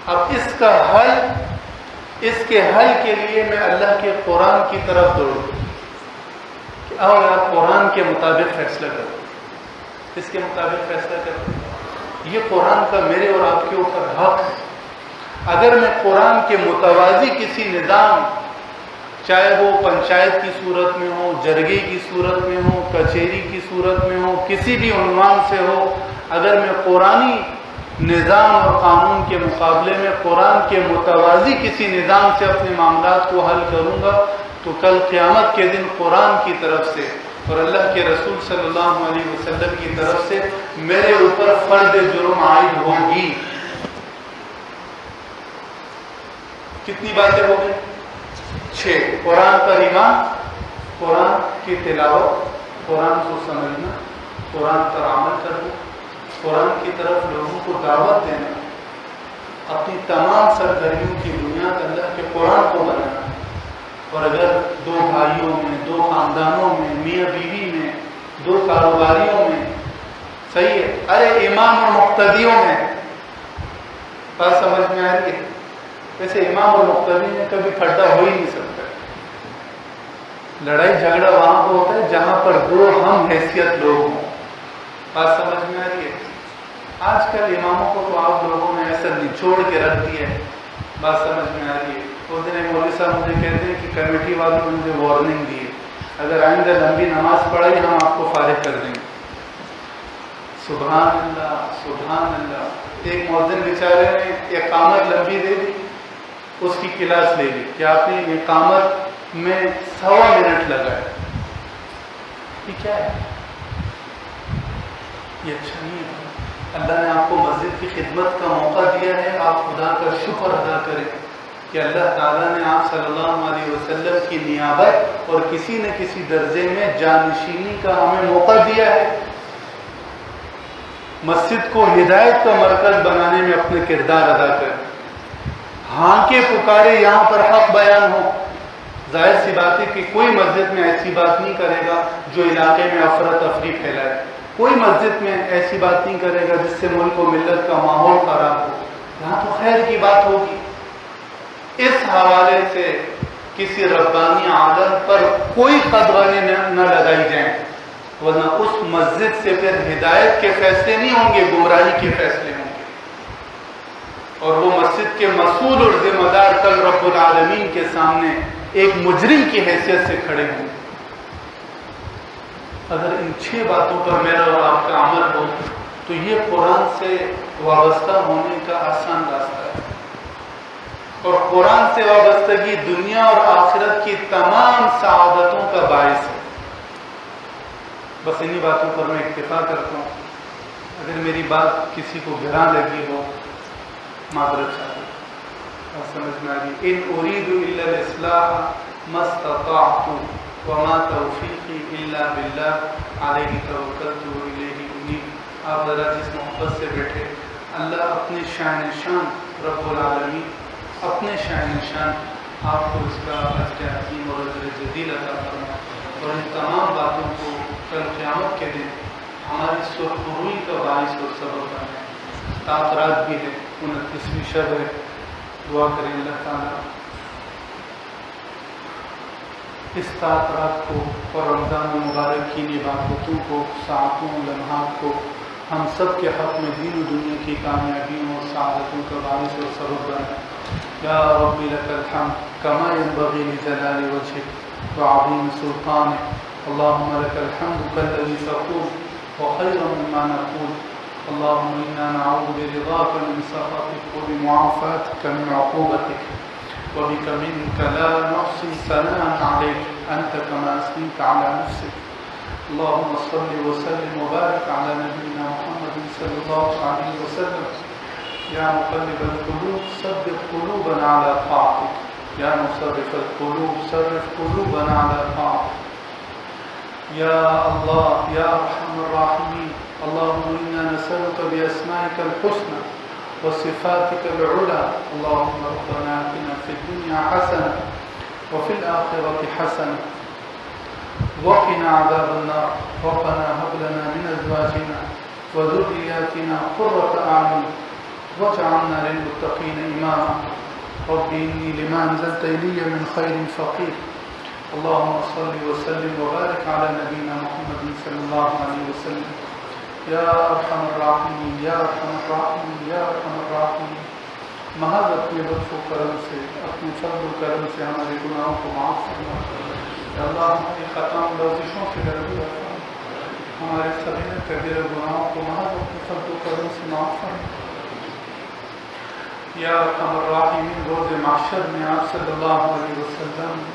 اب اس کا حل، اس کے حل کے لیے میں اللہ کے قرآن کی طرف دوڑوں کہ آؤ یار قرآن کے مطابق فیصلہ کرو، اس کے مطابق فیصلہ کرو. یہ قرآن کا میرے اور آپ کے اوپر حق ہے. اگر میں قرآن کے متوازی کسی نظام، چاہے وہ پنچایت کی صورت میں ہو، جرگے کی صورت میں ہو، کچہری کی صورت میں ہو، کسی بھی عنوان سے ہو، اگر میں قرآنی نظام اور قانون کے مقابلے میں قرآن کے متوازی کسی نظام سے اپنے معاملات کو حل کروں گا، تو کل قیامت کے دن قرآن کی طرف سے اور اللہ کے رسول صلی اللہ علیہ وسلم کی طرف سے میرے اوپر فرض جرم عائد ہوگی. کتنی باتیں ہو گئی؟ 6. قرآن پر ایمان، قرآن کی تلاوت، قرآن کو سمجھنا، قرآن پر عمل کرنا، قرآن کی طرف لوگوں کو دعوت دینا، اپنی تمام سرگرمیوں کی بنیاد اللہ کے قرآن کو بنانا. اور اگر 2 بھائیوں میں، 2 خاندانوں میں، میاں بیوی میں، 2 کاروباریوں میں صحیح ہے. ارے امام اور مقتدیوں میں بات سمجھ میں آ رہی ہے. ویسے امام اور مقتدی میں کبھی کھڑا ہو ہی نہیں سکتا. لڑائی جھگڑا وہاں پہ ہوتا ہے جہاں پر دو ہم حیثیت لوگ ہوں. بات سمجھ میں آ رہی ہے. آج کل اماموں کو تو آپ لوگوں نے ایسا نچوڑ کے رکھ دیا ہے. بات سمجھ میں آ رہی ہے. اس دن مولوی صاحب مجھے کہتے ہیں کہ کمیٹی والوں نے مجھے وارننگ دی ہے، اگر آئندہ لمبی نماز پڑھائی ہم آپ کو فارغ کر دیں گے. سبحان اللہ سبحان اللہ. ایک مؤذن بیچارے نے اقامت لمبی دے دی، اس کی کلاس لے لی کہ آپ نے اقامت میں 1.25 منٹ لگائے. یہ کیا ہے؟ یہ اچھا نہیں ہے. اللہ نے آپ کو مسجد کی خدمت کا موقع دیا ہے، آپ خدا کا شکر ادا کریں کہ اللہ تعالیٰ نے آپ صلی اللہ علیہ وسلم کی نیابت اور کسی نہ کسی درجے میں جانشینی کا ہمیں موقع دیا ہے. مسجد کو ہدایت کا مرکز بنانے میں اپنے کردار ادا کریں. ہاں کے پکارے یہاں پر حق بیان ہو. ظاہر سی بات ہے کہ کوئی مسجد میں ایسی بات نہیں کرے گا جو علاقے میں افراتفری پھیلائے. کوئی مسجد میں ایسی بات نہیں کرے گا جس سے ملک و ملت کا ماحول خراب ہو. یہاں تو خیر کی بات ہوگی. اس حوالے سے کسی ربانی عالم پر کوئی قدغنیں نہ لگائی جائیں، ورنہ اس مسجد سے پھر ہدایت کے فیصلے نہیں ہوں گے، گمراہی کے فیصلے ہوں گے. اور وہ مسجد کے مسئول اور ذمہ دار کل رب العالمین کے سامنے ایک مجرم کی حیثیت سے کھڑے ہوں. اگر ان 6 باتوں پر میرا اور آپ کا عمل ہو تو یہ قرآن سے وابستہ ہونے کا آسان راستہ ہے. اور قرآن سے وابستگی دنیا اور آخرت کی تمام سعادتوں کا باعث ہے. بس انہی باتوں پر میں اکتفا کرتا ہوں. اگر میری بات کسی کو گراں لگی ہو معذرت چاہتا ہوں. سمجھ میں آ رہی. ان اريد الا الاصلاح ما استطعت وما توفیقی الا باللہ علیہ توکلت والیہ انیب. آپ ذرا جس محبت سے بیٹھے، اللہ اپنے شان رب العالمین اپنے شان آپ کو اس کا اجر عظیم اور اجر جزیل عطا فرمائے. اور ان تمام باتوں کو کل قیامت کے دن ہماری سرخروئی کا باعث اور سبب بنے. تاثرات بھی ہے، 29ویں شب ہے. دعا کریں اللہ تعالیٰ اس تاثرات کو اور رمضان مبارک کی عبادتوں کو، ساعتوں، لمحات کو ہم سب کے حق میں دین و دنیا کی کامیابیوں اور سعادتوں کا باعث اور سبب بنے. یا رب لک الحمد کما ينبغي لجلال وجهك وعظیم سلطانك. اللهم لك الحمد كالذي تقول وخيرا مما نقول. اللهم إنا نعوذ برضاك من سخطك وبمعافاتك من عقوبتك وبك منك لا نحصي ثناء عليك أنت كما أثنيت على نفسك. اللهم صل وسلم وبارك على نبينا محمد صلى الله عليه وسلم. يا مقلب القلوب ثبت قلوبنا على طاعتك. يا مصرف القلوب صرف قلوبنا على طاعتك. يا الله يا أرحم الراحمين. اللهم إنا نسألك بأسمائك الحسنى وصفاتك العلى. اللهم ربنا آتنا في الدنيا حسنة وفي الآخرة حسنة وقنا عذاب النار. ربنا هب لنا من أزواجنا وذرياتنا قرة أعين واجعلنا للمتقين إماما. رب إني لما أنزلت إلي من خير فقير. اللهم صل وسلم وبارك على نبينا محمد صلى الله عليه وسلم. یا ارحم الراحمین یا ارحم الراحمین یا ارحم الراحمین. محض اپنے لطف و کرم سے، اپنے فضل و کرم سے ہمارے گناہوں کو معاف فرما. یا اللہ ہماری خطاؤں لرزشوں سے درگزر فرما. ہمارے صغیر کبیرہ گناہوں کو محض اپنے فضل و کرم سے معاف فرما. یا ارحم الراحمین روز محشر میں آپ صلی اللہ علیہ وسلم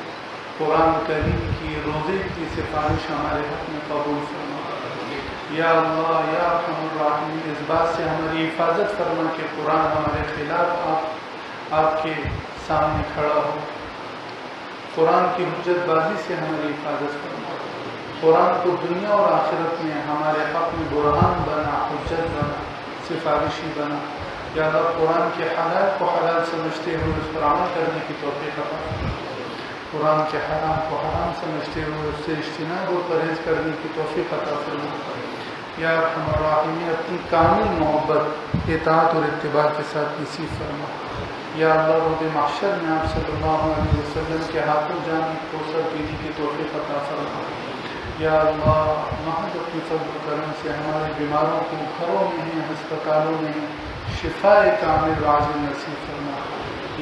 قرآن کریم کی روزے کی سفارش ہمارے حق میں قبول فرما. یا اللہ یا ارحم الراحمین اس بات سے ہماری حفاظت فرما کہ قرآن ہمارے خلاف آپ کے سامنے کھڑا ہو. قرآن کی حجت بازی سے ہماری حفاظت فرما. قرآن کو دنیا اور آخرت میں ہمارے حق میں برہان بنا، حجت بنا، سفارشی بنا. یا اللہ قرآن کے حلال کو حلال سمجھتے ہوئے اس پر عمل کرنے کی توفیق عطا فرما. قرآن کے حرام کو حرام سمجھتے ہوئے اس سے اجتناب و پرہیز کرنے کی توفیق عطا فرما. یا ارحم الراحمین اپنی کامل محبت اطاعت اور اتباع کے ساتھ نصیب فرما. یا اللہ روز محشر میں آپ صلی اللہ علیہ وسلم کے ہاتھوں جان کوثر پینے کی توفیق عطا فرما. یا اللہ محض اپنی فضل و کرم سے ہمارے بیماروں کو گھروں میں ہیں ہسپتالوں میں ہیں شفاء کامل عاجل نصیب فرما.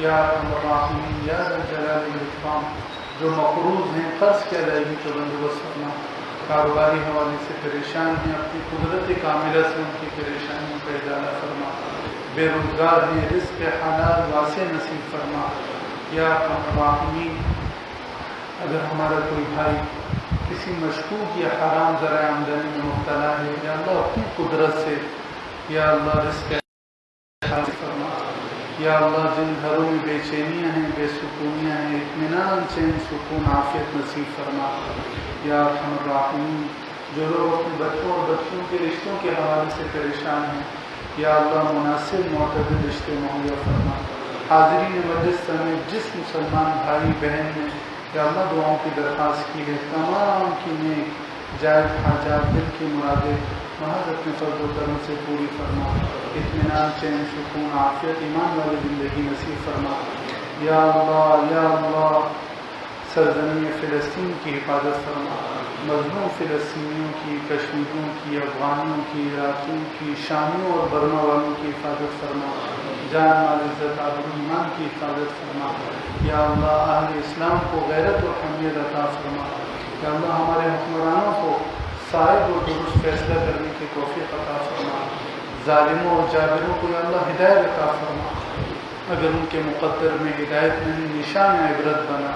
یا ارحم الراحمین یا ذا الجلال والاکرام جو مقروض ہیں قرض کی ادائیگی کا بندوبست فرما. کاروباری حوالے سے پریشان ہیں اپنی قدرت کاملہ سے ان کی پریشانیوں کا ازالہ فرما. بے روزگار ہیں رزق حلال واسع نصیب فرما. یا ارحم الراحمین اگر ہمارا کوئی بھائی کسی مشکوک یا حرام ذرائع آمدنی میں مبتلا ہے یا اللہ اپنی قدرت سے یا اللہ رزق حلال فرما. یا اللہ جن گھروں میں بے چینیاں ہیں بے سکونیاں ہیں اطمینان چین سکون عافیت نصیب فرما. یا ارحم الراحمین جو لوگ اپنے بچوں اور بچیوں کے رشتوں کے حوالے سے پریشان ہیں یا اللہ مناسب معتدل رشتے مہیا فرما. حاضرین مجلس سمیت جس مسلمان بھائی بہن نے یا اللہ دعاؤں کی درخواست کی ہے تمام کی نیک جائز حاجات دل کی مرادیں محض اپنے فضل و کرم سے پوری فرما. اطمینان چین سکون عافیت ایمان والی زندگی نصیب فرما. یا اللہ سرزمین فلسطین کی حفاظت فرما. مظلوم فلسطینیوں کی کشمیریوں کی افغانیوں کی عراقیوں کی شامیوں اور برما والوں کی حفاظت فرما. جان مال عزت آبرو ایمان کی حفاظت فرما. یا اللہ اہل اسلام کو غیرت و حمیت عطا فرما. یا اللہ ہمارے حکمرانوں کو صائب اور درست فیصلہ کرنے کی توفیق عطا فرما. ظالموں اور جابروں کو یا اللہ ہدایت عطا فرما. اگر ان کے مقدر میں ہدایت نہیں نشان عبرت بنا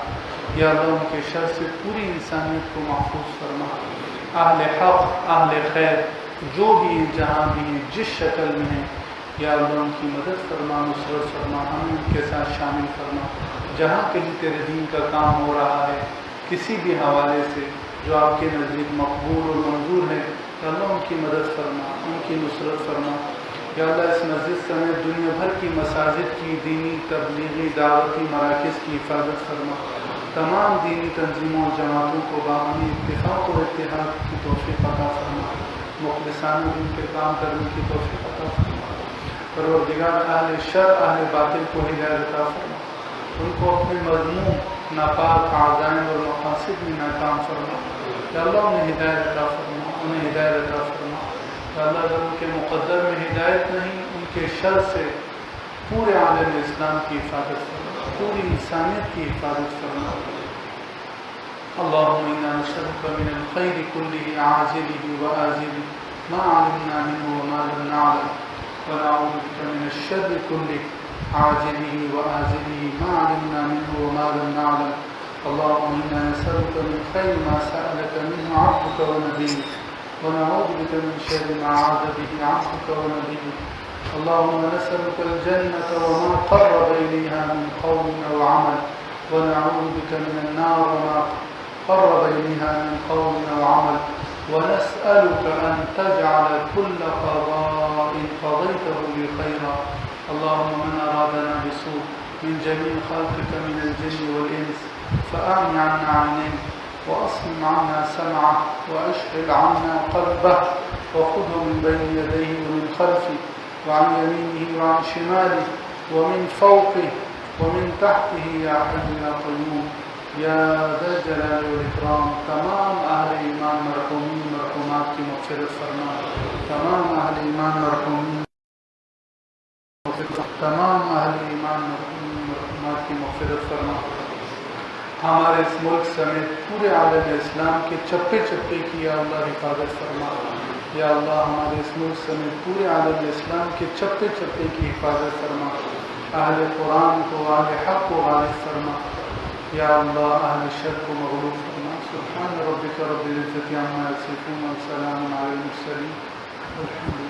یا اللہ ان کے شر سے پوری انسانیت کو محفوظ فرما. اہل حق اہل خیر جو بھی ہیں جہاں بھی ہیں جس شکل میں ہیں یا اللہ ان کی مدد فرما نصرت فرما. ہمیں ان کے ساتھ شامل فرما. جہاں کہیں تیرے دین کا کام ہو رہا ہے کسی بھی حوالے سے جو آپ کے نزدیک مقبول اور منظور ہے یا اللہ ان کی مدد فرما ان کی نصرت فرما. یا اللہ اس مسجد سمیت دنیا بھر کی مساجد کی دینی تبلیغی دعوتی مراکز کی حفاظت فرما. تمام دینی تنظیموں اور جماعتوں کو باہمی اتفاق و اتحاد کی توفیق عطا فرما. مخلصانہ دین کے کام کرنے کی توفیق عطا فرما. پروردگار اہل شر اہل باطل کو ہدایت عطا فرما. ان کو اپنے مضمون ناپاک عزائم اور مقاصد میں ناکام فرما. یا اللہ انہیں ہدایت عطا فرما انہیں ہدایت عطا فرما. یا اللہ اگر ان کے مقدر میں ہدایت نہیں ان کے شر سے پورے عالم اسلام کی حفاظت فرما پوری انسانیت کی حفاظت فرما. اللهم انا نسألك من الخير كله عاجله وآجله ما علمنا منه وما لم نعلم ونعوذ بك من الشر كله عاجله وآجله ما علمنا منه وما لم نعلم. اللهم انا نسألك من خير ما سألك منه عبدك ونبيك ونعوذ بك من شر ما عاد به عبدك ونبيك. اللهم نسألك الجنة وما قرب إليها من قول أو عمل ونعوذ بك من النار وما قرب إليها من قول أو عمل ونسألك أن تجعل كل قضاء قضيته لي خيرا. اللهم من أرادنا بسوء من جميع خلقك من الجن والإنس فأعمي عنا عينيه وأصم عنا سمعه وأشغل عنا قلبه وخذه من بين يديه ومن خلفه وعن يمينه وعن شماله ومن فوقه ومن تحته يا حي يا قيوم یا ذا الجلال والاکرام. تمام اہل ایمان مرحومین مرحومات کی مغفرت فرما. تمام اہل ایمان مرحومین تمام اہل ایمان مرحومین مرحومات کی مغفرت فرما. ہمارے اس ملک سمیت پورے عالم اسلام کے چپے چپے کی یا اللہ حفاظت فرما. یا اللہ ہمارے اس ملک سمیت پورے عالم اسلام کے چپے چپے کی حفاظت فرما. اہل قرآن کو اہل حق کو غالب فرما. یا اللہ اہل شر کو مغلوب فرما. سبحان ربک رب العزت عما یصفون وسلام علی المرسلین.